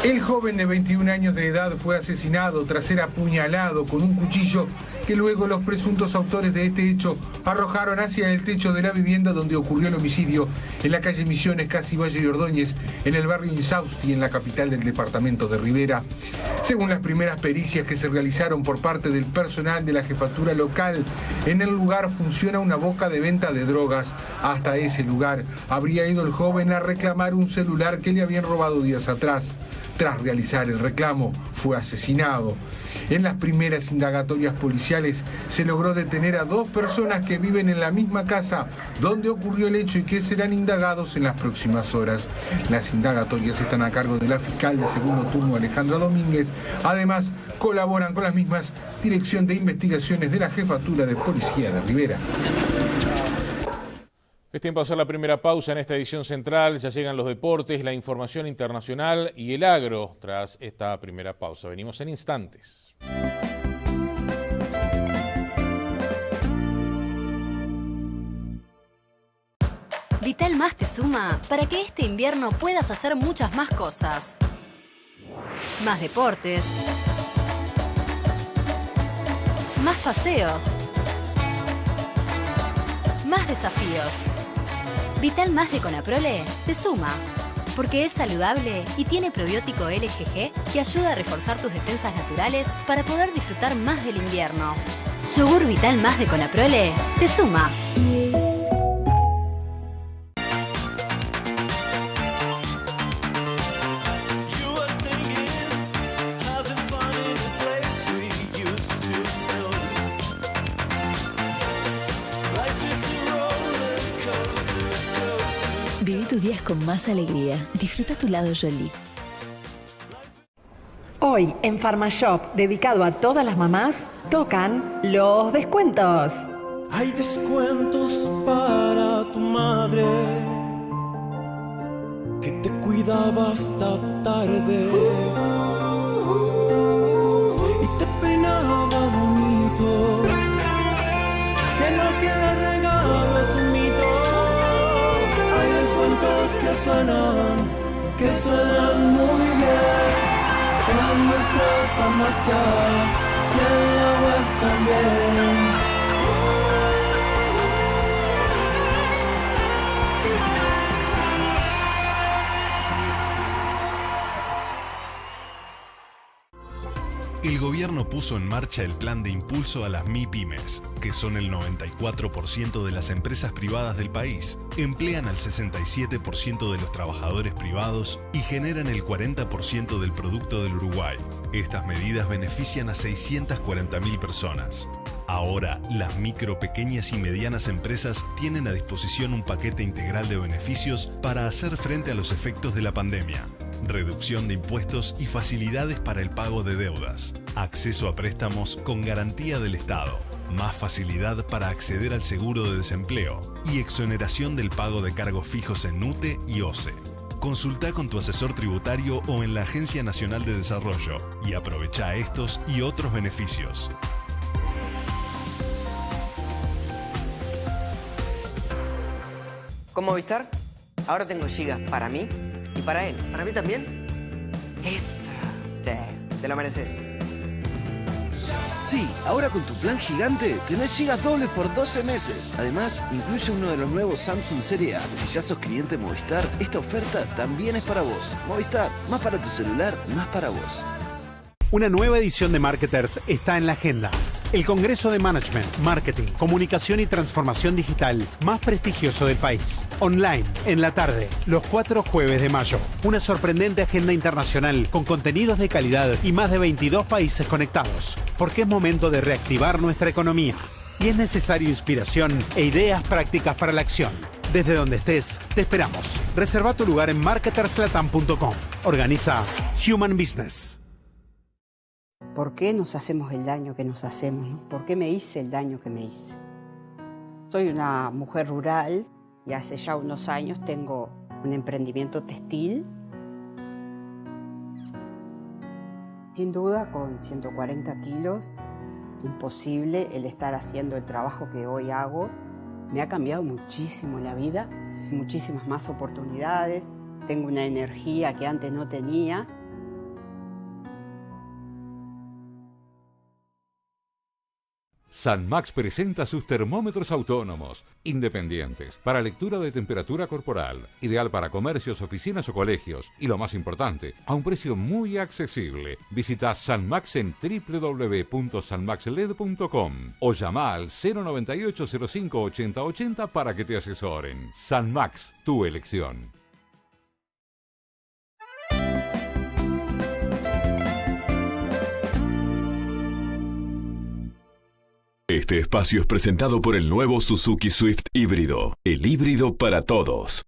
El joven de 21 años de edad fue asesinado tras ser apuñalado con un cuchillo que luego los presuntos autores de este hecho arrojaron hacia el techo de la vivienda donde ocurrió el homicidio, en la calle Misiones, casi Valle de Ordóñez, en el barrio Insausti, en la capital del departamento de Rivera. Según las primeras pericias que se realizaron por parte del personal de la jefatura local, en el lugar funciona una boca de venta de drogas. Hasta ese lugar habría ido el joven a reclamar un celular que le habían robado días atrás. Tras realizar el reclamo, fue asesinado. En las primeras indagatorias policiales se logró detener a 2 personas que viven en la misma casa donde ocurrió el hecho y que serán indagados en las próximas horas. Las indagatorias están a cargo de la fiscal de segundo turno, Alejandra Domínguez. Además, colaboran con las mismas Dirección de Investigaciones de la Jefatura de Policía de Rivera. Es tiempo de hacer la primera pausa en esta edición central. Ya llegan los deportes, la información internacional y el agro tras esta primera pausa. Venimos en instantes. Vital Más te suma para que este invierno puedas hacer muchas más cosas. Más deportes. Más paseos. Más desafíos. Vital Más de Conaprole te suma, porque es saludable y tiene probiótico LGG que ayuda a reforzar tus defensas naturales para poder disfrutar más del invierno. Yogur Vital Más de Conaprole te suma. Viví tus días con más alegría. Disfruta tu lado Jolie. Hoy en PharmaShop, dedicado a todas las mamás, tocan los descuentos. Hay descuentos para tu madre que te cuidaba hasta tarde y te peinaba bonito, que no quiere regalo es un mito. Hay descuentos que suenan muy bien en nuestras farmacias y en la web también. El gobierno puso en marcha el plan de impulso a las MIPYMES, que son el 94% de las empresas privadas del país, emplean al 67% de los trabajadores privados y generan el 40% del producto del Uruguay. Estas medidas benefician a 640.000 personas. Ahora, las micro, pequeñas y medianas empresas tienen a disposición un paquete integral de beneficios para hacer frente a los efectos de la pandemia. Reducción de impuestos y facilidades para el pago de deudas. Acceso a préstamos con garantía del Estado. Más facilidad para acceder al seguro de desempleo. Y exoneración del pago de cargos fijos en NUTE y OCE. Consulta con tu asesor tributario o en la Agencia Nacional de Desarrollo y aprovecha estos y otros beneficios. ¿Con Movistar? Ahora tengo gigas para mí y para él. ¿Para mí también? ¡Esa! Sí, te lo mereces. Sí, ahora con tu plan gigante tenés gigas dobles por 12 meses. Además, incluye uno de los nuevos Samsung Serie A. Si ya sos cliente Movistar, esta oferta también es para vos. Movistar, más para tu celular, más para vos. Una nueva edición de Marketers está en la agenda. El Congreso de Management, Marketing, Comunicación y Transformación Digital más prestigioso del país. Online, en la tarde, los 4 jueves de mayo. Una sorprendente agenda internacional con contenidos de calidad y más de 22 países conectados. Porque es momento de reactivar nuestra economía. Y es necesario inspiración e ideas prácticas para la acción. Desde donde estés, te esperamos. Reserva tu lugar en marketerslatam.com. Organiza Human Business. ¿Por qué nos hacemos el daño que nos hacemos, ¿no? ¿Por qué me hice el daño que me hice? Soy una mujer rural y hace ya unos años tengo un emprendimiento textil. Sin duda, con 140 kilos, imposible el estar haciendo el trabajo que hoy hago. Me ha cambiado muchísimo la vida, muchísimas más oportunidades. Tengo una energía que antes no tenía. Sanmax presenta sus termómetros autónomos, independientes, para lectura de temperatura corporal, ideal para comercios, oficinas o colegios, y lo más importante, a un precio muy accesible. Visita Sanmax en www.sanmaxled.com o llama al 098 05 80 80 para que te asesoren. Sanmax, tu elección. Este espacio es presentado por el nuevo Suzuki Swift híbrido, el híbrido para todos.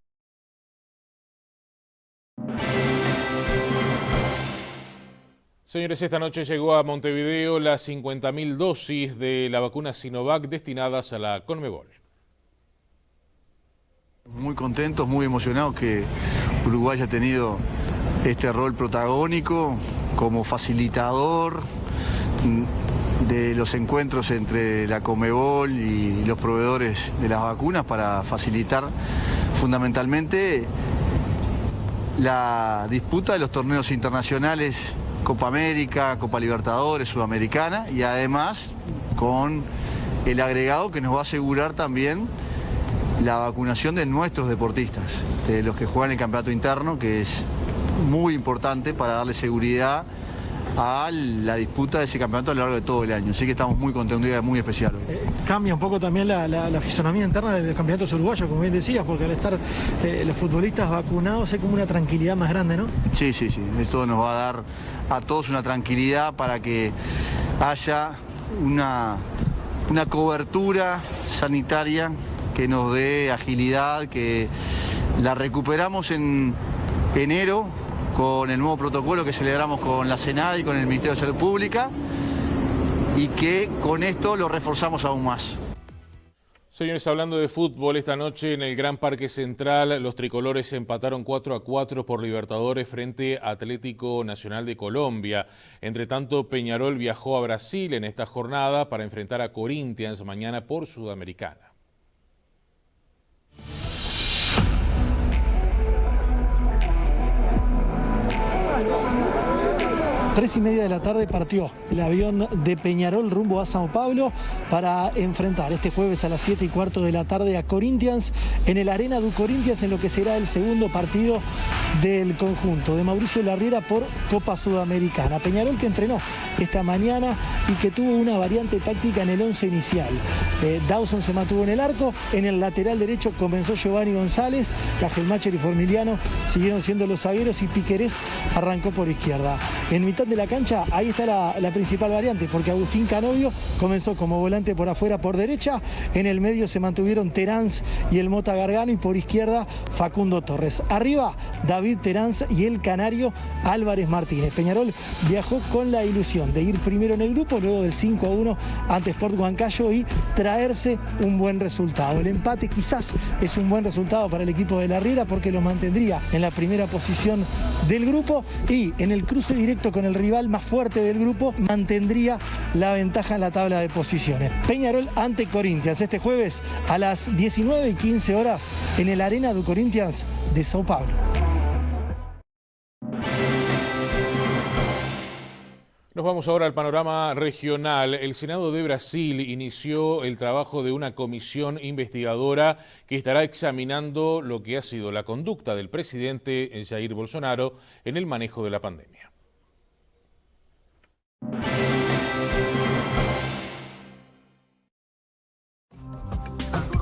Señores, esta noche llegó a Montevideo las 50.000 dosis de la vacuna Sinovac destinadas a la Conmebol. Muy contentos, muy emocionados que Uruguay haya tenido este rol protagónico como facilitador de los encuentros entre la Conmebol y los proveedores de las vacunas para facilitar fundamentalmente la disputa de los torneos internacionales, Copa América, Copa Libertadores, Sudamericana, y además con el agregado que nos va a asegurar también la vacunación de nuestros deportistas, de los que juegan el campeonato interno, que es muy importante para darle seguridad a la disputa de ese campeonato a lo largo de todo el año. Así que estamos muy contentos, un día muy especial hoy. Cambia un poco también la fisonomía interna de los campeonatos uruguayos, como bien decías, porque al estar los futbolistas vacunados es como una tranquilidad más grande, ¿no? Sí. Esto nos va a dar a todos una tranquilidad para que haya una cobertura sanitaria que nos dé agilidad, que la recuperamos en enero con el nuevo protocolo que celebramos con la Senada y con el Ministerio de Salud Pública, y que con esto lo reforzamos aún más. Señores, hablando de fútbol, esta noche en el Gran Parque Central los tricolores empataron 4-4 por Libertadores frente a Atlético Nacional de Colombia. Entre tanto, Peñarol viajó a Brasil en esta jornada para enfrentar a Corinthians mañana por Sudamericana. 3:30 de la tarde partió el avión de Peñarol rumbo a Sao Paulo para enfrentar este jueves a las 7:15 de la tarde a Corinthians en el Arena do Corinthians, en lo que será el segundo partido del conjunto de Mauricio Larriera por Copa Sudamericana. Peñarol que entrenó esta mañana y que tuvo una variante táctica en el 11 inicial. Dawson se mantuvo en el arco, en el lateral derecho comenzó Giovanni González, Cajelmacher y Formiliano siguieron siendo los zagueros y Piquerés arrancó por izquierda. En mitad de la cancha, ahí está la principal variante, porque Agustín Canovio comenzó como volante por afuera por derecha, en el medio se mantuvieron Teráns y el Mota Gargano, y por izquierda Facundo Torres. Arriba David Teráns y el canario Álvarez Martínez. Peñarol viajó con la ilusión de ir primero en el grupo, luego del 5-1 ante Sport Huancayo y traerse un buen resultado. El empate quizás es un buen resultado para el equipo de Larriera, porque lo mantendría en la primera posición del grupo y en el cruce directo con el rival más fuerte del grupo mantendría la ventaja en la tabla de posiciones. Peñarol ante Corinthians este jueves a las 19:15 horas en el Arena do Corinthians de Sao Paulo. Nos vamos ahora al panorama regional. El Senado de Brasil inició el trabajo de una comisión investigadora que estará examinando lo que ha sido la conducta del presidente Jair Bolsonaro en el manejo de la pandemia.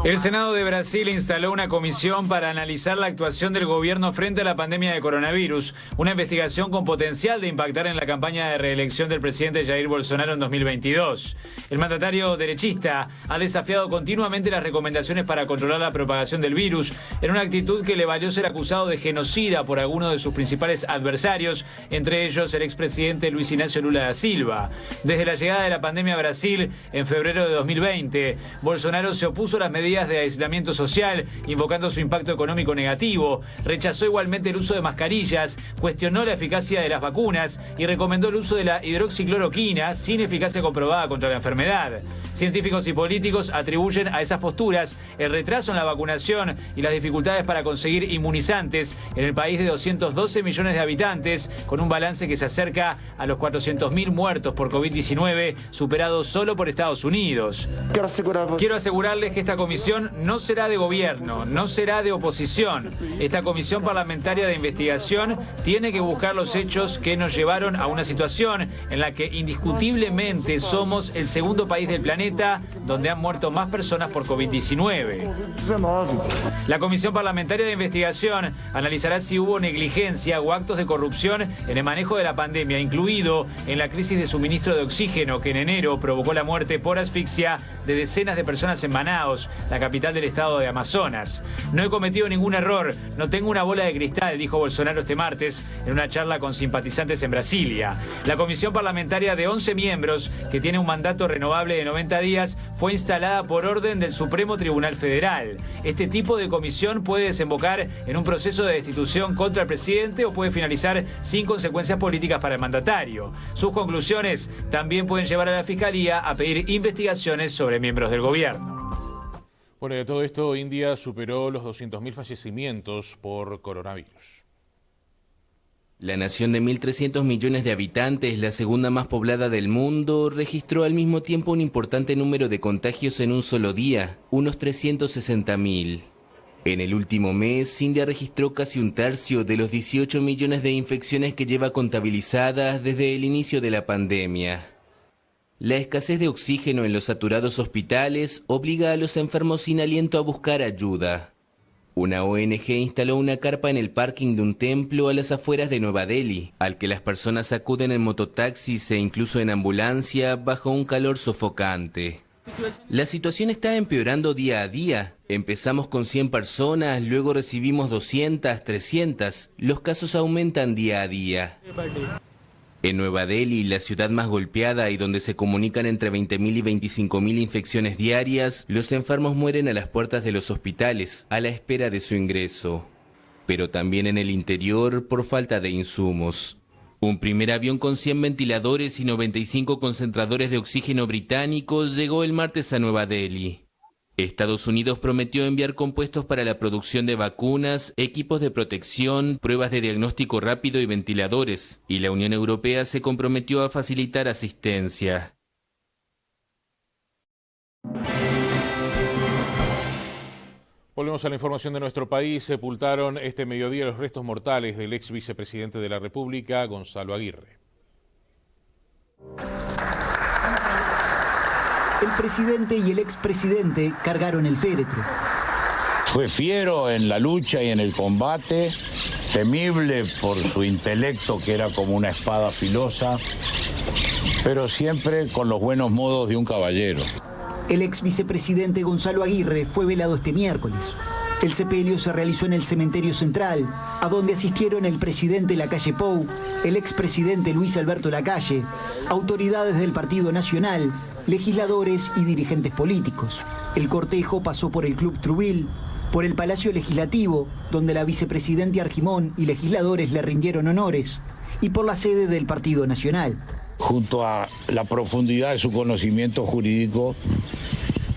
El Senado de Brasil instaló una comisión para analizar la actuación del gobierno frente a la pandemia de coronavirus, una investigación con potencial de impactar en la campaña de reelección del presidente Jair Bolsonaro en 2022. El mandatario derechista ha desafiado continuamente las recomendaciones para controlar la propagación del virus, en una actitud que le valió ser acusado de genocida por algunos de sus principales adversarios, entre ellos el expresidente Luis Ignacio Lula da Silva. Desde la llegada de la pandemia a Brasil en febrero de 2020, Bolsonaro se opuso a las medidas medidas de aislamiento social, invocando su impacto económico negativo. Rechazó igualmente el uso de mascarillas, cuestionó la eficacia de las vacunas y recomendó el uso de la hidroxicloroquina sin eficacia comprobada contra la enfermedad. Científicos y políticos atribuyen a esas posturas el retraso en la vacunación y las dificultades para conseguir inmunizantes en el país de 212 millones de habitantes, con un balance que se acerca a los 400.000 muertos por COVID-19, superado solo por Estados Unidos. Quiero asegurarles que esta comisión no será de gobierno, no será de oposición. Esta comisión parlamentaria de investigación tiene que buscar los hechos que nos llevaron a una situación en la que indiscutiblemente somos el segundo país del planeta donde han muerto más personas por COVID-19. La comisión parlamentaria de investigación analizará si hubo negligencia o actos de corrupción en el manejo de la pandemia, incluido en la crisis de suministro de oxígeno que en enero provocó la muerte por asfixia de decenas de personas en Manaos, la capital del estado de Amazonas. No he cometido ningún error, no tengo una bola de cristal, dijo Bolsonaro este martes en una charla con simpatizantes en Brasilia. La comisión parlamentaria de 11 miembros, que tiene un mandato renovable de 90 días, fue instalada por orden del Supremo Tribunal Federal. Este tipo de comisión puede desembocar en un proceso de destitución contra el presidente o puede finalizar sin consecuencias políticas para el mandatario. Sus conclusiones también pueden llevar a la Fiscalía a pedir investigaciones sobre miembros del gobierno. Bueno, de todo esto, India superó los 200.000 fallecimientos por coronavirus. La nación de 1.300 millones de habitantes, la segunda más poblada del mundo, registró al mismo tiempo un importante número de contagios en un solo día, unos 360.000. En el último mes, India registró casi un tercio de los 18 millones de infecciones que lleva contabilizadas desde el inicio de la pandemia. La escasez de oxígeno en los saturados hospitales obliga a los enfermos sin aliento a buscar ayuda. Una ONG instaló una carpa en el parking de un templo a las afueras de Nueva Delhi, al que las personas acuden en mototaxis e incluso en ambulancia bajo un calor sofocante. La situación está empeorando día a día. Empezamos con 100 personas, luego recibimos 200, 300. Los casos aumentan día a día. En Nueva Delhi, la ciudad más golpeada y donde se comunican entre 20.000 y 25.000 infecciones diarias, los enfermos mueren a las puertas de los hospitales, a la espera de su ingreso. Pero también en el interior por falta de insumos. Un primer avión con 100 ventiladores y 95 concentradores de oxígeno británicos llegó el martes a Nueva Delhi. Estados Unidos prometió enviar compuestos para la producción de vacunas, equipos de protección, pruebas de diagnóstico rápido y ventiladores, y la Unión Europea se comprometió a facilitar asistencia. Volvemos a la información de nuestro país. Sepultaron este mediodía los restos mortales del ex vicepresidente de la República, Gonzalo Aguirre. El presidente y el expresidente cargaron el féretro. Fue fiero en la lucha y en el combate, temible por su intelecto que era como una espada filosa, pero siempre con los buenos modos de un caballero. El ex vicepresidente Gonzalo Aguirre fue velado este miércoles. El sepelio se realizó en el Cementerio Central, a donde asistieron el presidente Lacalle Pou, el expresidente Luis Alberto Lacalle, autoridades del Partido Nacional, legisladores y dirigentes políticos. El cortejo pasó por el Club Truville, por el Palacio Legislativo, donde la vicepresidenta Argimón y legisladores le rindieron honores, y por la sede del Partido Nacional. Junto a la profundidad de su conocimiento jurídico,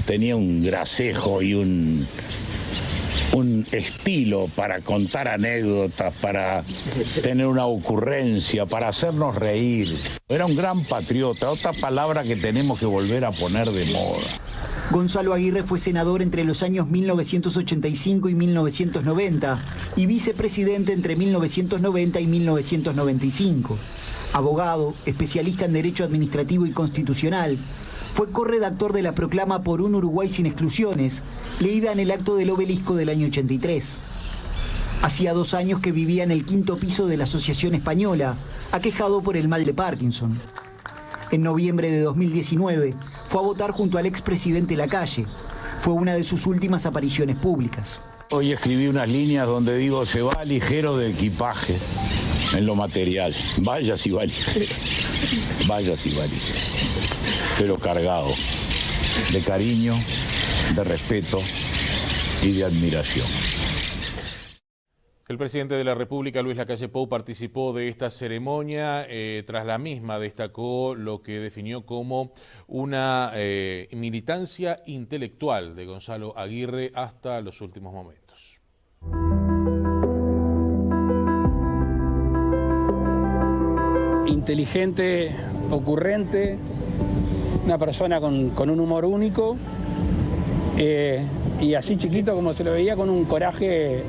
tenía un gracejo y un estilo para contar anécdotas, para tener una ocurrencia, para hacernos reír. Era un gran patriota, otra palabra que tenemos que volver a poner de moda. Gonzalo Aguirre fue senador entre los años 1985 y 1990 y vicepresidente entre 1990 y 1995. Abogado, especialista en Derecho Administrativo y Constitucional, fue corredactor de la proclama por un Uruguay sin exclusiones, leída en el acto del Obelisco del año 83. Hacía 2 años que vivía en el 5º piso de la Asociación Española, aquejado por el mal de Parkinson. En noviembre de 2019 fue a votar junto al expresidente Lacalle. Fue una de sus últimas apariciones públicas. Hoy escribí unas líneas donde digo, se va ligero de equipaje en lo material. Vaya si va ligero. Vaya si va ligero. Pero cargado de cariño, de respeto y de admiración. El presidente de la República, Luis Lacalle Pou, participó de esta ceremonia. Tras la misma destacó lo que definió como una militancia intelectual de Gonzalo Aguirre hasta los últimos momentos. Inteligente, ocurrente, una persona con un humor único y así chiquito como se lo veía, con un coraje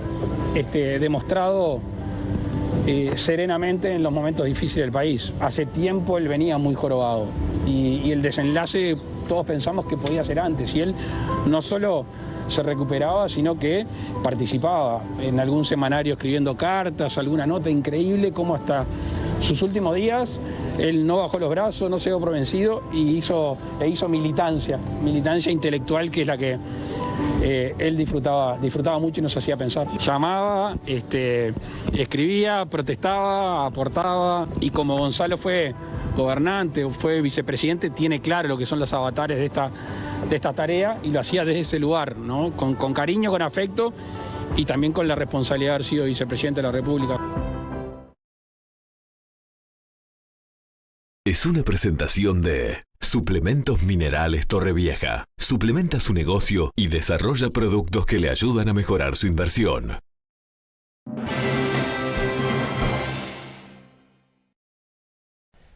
demostrado serenamente en los momentos difíciles del país. Hace tiempo él venía muy jorobado y el desenlace todos pensamos que podía ser antes, y él no solo se recuperaba, sino que participaba en algún semanario escribiendo cartas, alguna nota. Increíble cómo hasta sus últimos días él no bajó los brazos, no se dio por vencido y hizo militancia intelectual, que es la que él disfrutaba mucho y nos hacía pensar. Llamaba, escribía, protestaba, aportaba, y como Gonzalo fue gobernante o fue vicepresidente, tiene claro lo que son los avatares de esta tarea, y lo hacía desde ese lugar, ¿no? Con cariño, con afecto y también con la responsabilidad de haber sido vicepresidente de la República. Es una presentación de Suplementos Minerales Torrevieja. Suplementa su negocio y desarrolla productos que le ayudan a mejorar su inversión.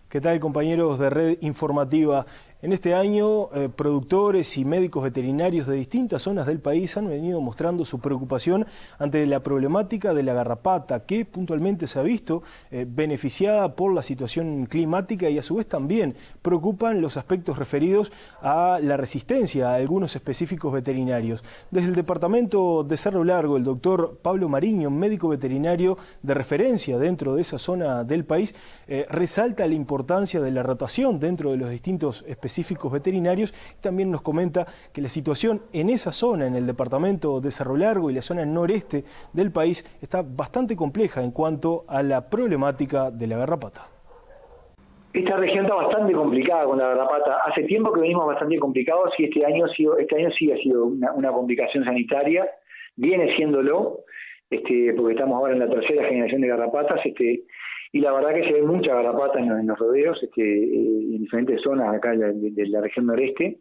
¿Qué tal, compañeros de Red Informativa? En este año, productores y médicos veterinarios de distintas zonas del país han venido mostrando su preocupación ante la problemática de la garrapata, que puntualmente se ha visto beneficiada por la situación climática, y a su vez también preocupan los aspectos referidos a la resistencia a algunos específicos veterinarios. Desde el departamento de Cerro Largo, el doctor Pablo Mariño, médico veterinario de referencia dentro de esa zona del país, resalta la importancia de la rotación dentro de los distintos específicos veterinarios, y también nos comenta que la situación en esa zona, en el departamento de Cerro Largo y la zona noreste del país, está bastante compleja en cuanto a la problemática de la garrapata. Esta región está bastante complicada con la garrapata. Hace tiempo que venimos bastante complicados, y este año sí ha sido una complicación sanitaria, viene siéndolo, porque estamos ahora en la tercera generación de garrapatas, y la verdad que se ve mucha garrapata en los rodeos, en diferentes zonas acá de la región noreste.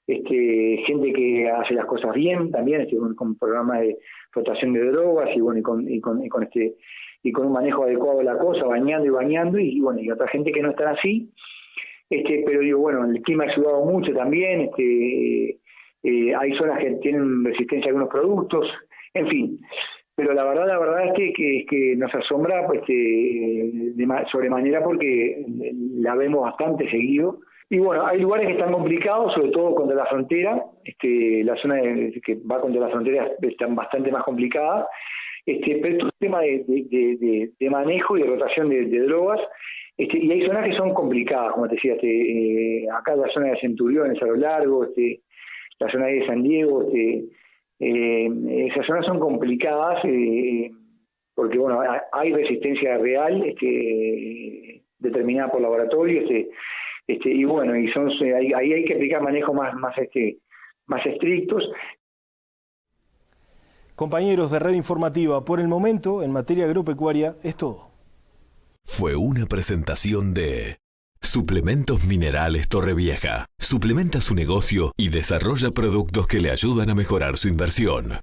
Gente que hace las cosas bien también, con programas de rotación de drogas y con un manejo adecuado de la cosa, bañando y otra gente que no está así. Pero digo, bueno, el clima ha ayudado mucho también. Hay zonas que tienen resistencia a algunos productos, en fin. Pero la verdad es que nos asombra sobremanera, porque la vemos bastante seguido. Y bueno, hay lugares que están complicados, sobre todo contra la frontera. La zona que va contra la frontera está bastante más complicada. Pero esto es un tema de manejo y de rotación de drogas. Y hay zonas que son complicadas, como te decía, acá la zona de Centurión, en Cerro Largo, la zona de San Diego, esas zonas son complicadas porque bueno, hay resistencia real determinada por laboratorio, y bueno, ahí hay que aplicar manejos más estrictos. Compañeros de Red Informativa, por el momento en materia agropecuaria es todo. Fue una presentación de Suplementos Minerales Torrevieja. Suplementa su negocio y desarrolla productos que le ayudan a mejorar su inversión.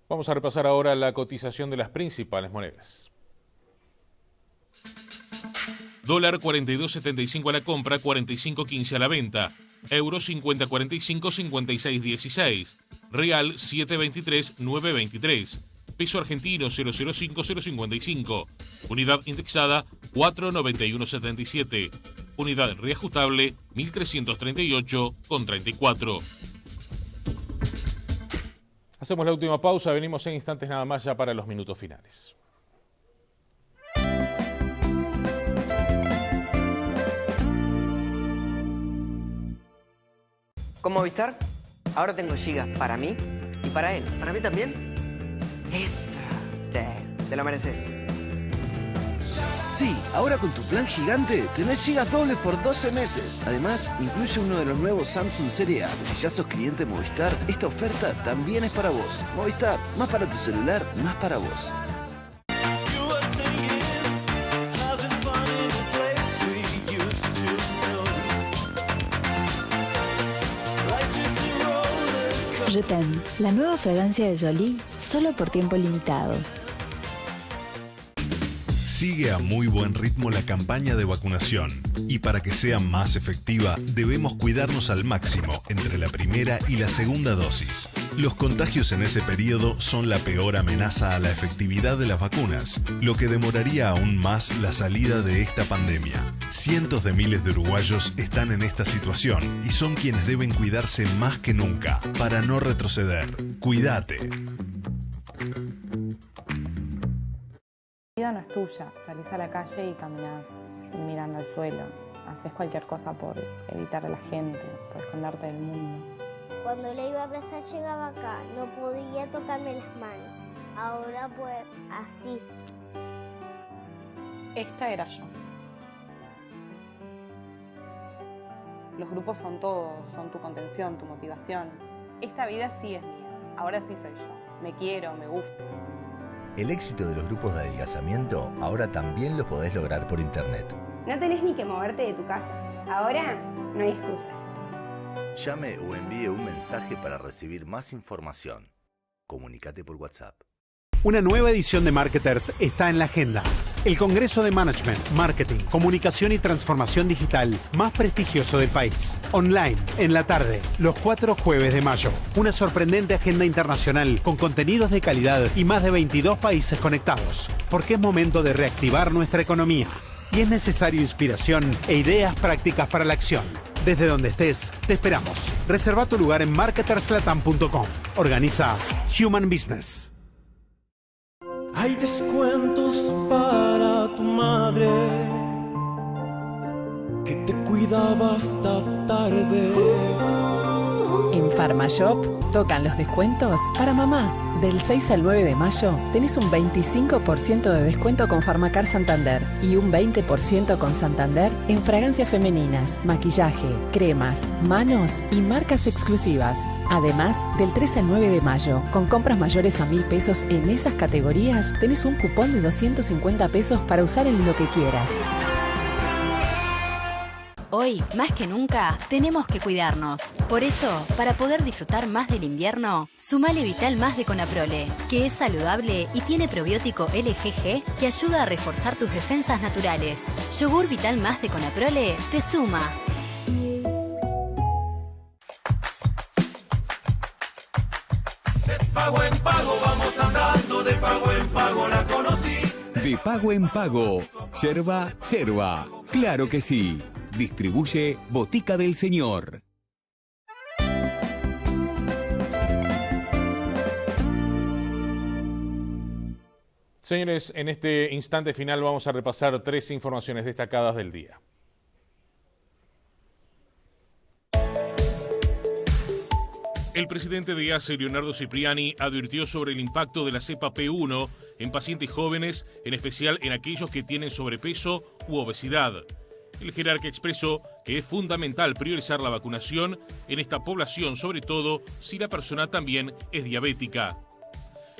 Vamos a repasar ahora la cotización de las principales monedas. Dólar 42.75 a la compra, 45.15 a la venta. Euro 50.45, 56.16. Real 7.23, 9.23. Peso argentino 005-055. Unidad indexada 491.77. Unidad reajustable 1338,34. Hacemos la última pausa, venimos en instantes nada más ya para los minutos finales. Con Movistar, ahora tengo gigas para mí y para él. ¿Para mí también? Esa. Te lo mereces. Sí, ahora con tu plan gigante tenés gigas dobles por 12 meses. Además, incluye uno de los nuevos Samsung Serie A. Si ya sos cliente Movistar, esta oferta también es para vos. Movistar, más para tu celular, más para vos. Je t'aime, la nueva fragancia de Jolie, solo por tiempo limitado. Sigue a muy buen ritmo la campaña de vacunación y para que sea más efectiva debemos cuidarnos al máximo entre la primera y la segunda dosis. Los contagios en ese periodo son la peor amenaza a la efectividad de las vacunas, lo que demoraría aún más la salida de esta pandemia. Cientos de miles de uruguayos están en esta situación y son quienes deben cuidarse más que nunca para no retroceder. Cuídate. La vida no es tuya, salís a la calle y caminas mirando al suelo, haces cualquier cosa por evitar a la gente, por esconderte del mundo. Cuando le iba a abrazar llegaba acá, no podía tocarme las manos, ahora pues así. Esta era yo. Los grupos son todo, son tu contención, tu motivación. Esta vida sí es mía, ahora sí soy yo, me quiero, me gusto. El éxito de los grupos de adelgazamiento ahora también lo podés lograr por internet. No tenés ni que moverte de tu casa. Ahora no hay excusas. Llame o envíe un mensaje para recibir más información. Comunícate por WhatsApp. Una nueva edición de Marketers está en la agenda. El Congreso de Management, Marketing, Comunicación y Transformación Digital más prestigioso del país. Online, en la tarde, los 4 jueves de mayo. Una sorprendente agenda internacional con contenidos de calidad y más de 22 países conectados. Porque es momento de reactivar nuestra economía. Y es necesario inspiración e ideas prácticas para la acción. Desde donde estés, te esperamos. Reserva tu lugar en marketerslatam.com. Organiza Human Business. Hay descuentos para tu madre que te cuidaba hasta tarde. En Pharmashop tocan los descuentos para mamá. Del 6 al 9 de mayo tenés un 25% de descuento con Pharmacar Santander y un 20% con Santander en fragancias femeninas, maquillaje, cremas, manos y marcas exclusivas. Además, del 3 al 9 de mayo, con compras mayores a 1.000 pesos en esas categorías, tenés un cupón de 250 pesos para usar en lo que quieras. Hoy, más que nunca, tenemos que cuidarnos. Por eso, para poder disfrutar más del invierno, sumale Vital Más de Conaprole, que es saludable y tiene probiótico LGG que ayuda a reforzar tus defensas naturales. Yogur Vital Más de Conaprole te suma. De pago en pago vamos andando, de pago en pago la conocí. De pago en pago, yerba, yerba, claro que sí. Distribuye Botica del Señor. Señores, en este instante final vamos a repasar 3 informaciones destacadas del día. El presidente de ACE, Leonardo Cipriani, advirtió sobre el impacto de la cepa P1 en pacientes jóvenes, en especial en aquellos que tienen sobrepeso u obesidad. El jerarca expresó que es fundamental priorizar la vacunación en esta población, sobre todo si la persona también es diabética.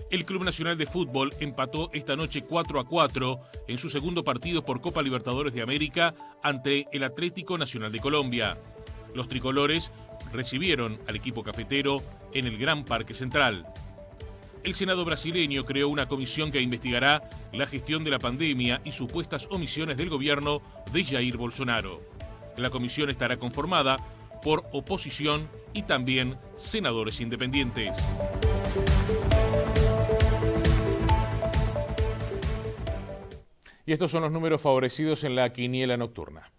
El Club Nacional de Fútbol empató esta noche 4-4 en su segundo partido por Copa Libertadores de América ante el Atlético Nacional de Colombia. Los tricolores recibieron al equipo cafetero en el Gran Parque Central. El Senado brasileño creó una comisión que investigará la gestión de la pandemia y supuestas omisiones del gobierno de Jair Bolsonaro. La comisión estará conformada por oposición y también senadores independientes. Y estos son los números favorecidos en la quiniela nocturna.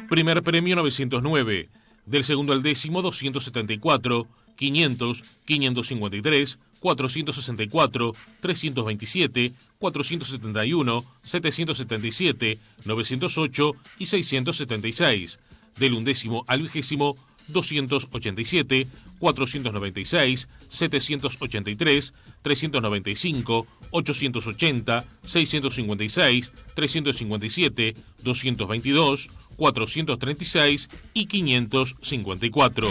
Primer premio 909. Del segundo al décimo 274, 500, 553, 464, 327, 471, 777, 908 y 676. Del undécimo al vigésimo 287, 496, 783, 395, 880, 656, 357, 222, 436 y 554.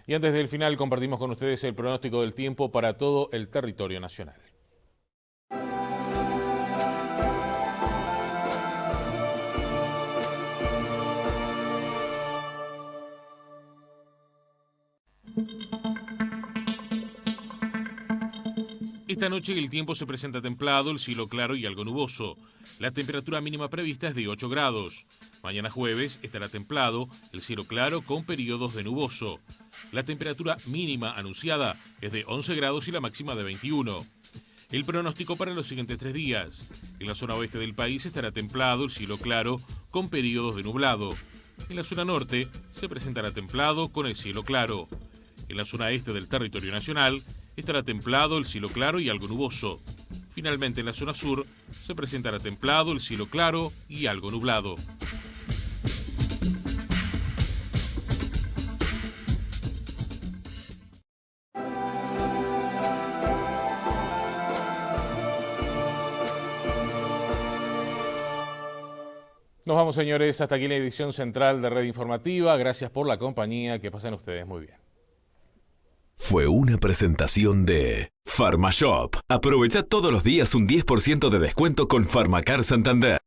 Y antes del final compartimos con ustedes el pronóstico del tiempo para todo el territorio nacional. Esta noche el tiempo se presenta templado, el cielo claro y algo nuboso. La temperatura mínima prevista es de 8 grados. Mañana jueves estará templado, el cielo claro con periodos de nuboso. La temperatura mínima anunciada es de 11 grados y la máxima de 21. El pronóstico para los siguientes 3 días. En la zona oeste del país estará templado, el cielo claro con periodos de nublado. En la zona norte se presentará templado con el cielo claro. En la zona este del territorio nacional estará templado, el cielo claro y algo nuboso. Finalmente en la zona sur se presentará templado, el cielo claro y algo nublado. Nos vamos, señores, hasta aquí la edición central de Red Informativa. Gracias por la compañía, que pasen ustedes muy bien. Fue una presentación de PharmaShop. Aprovecha todos los días un 10% de descuento con Farmacar Santander.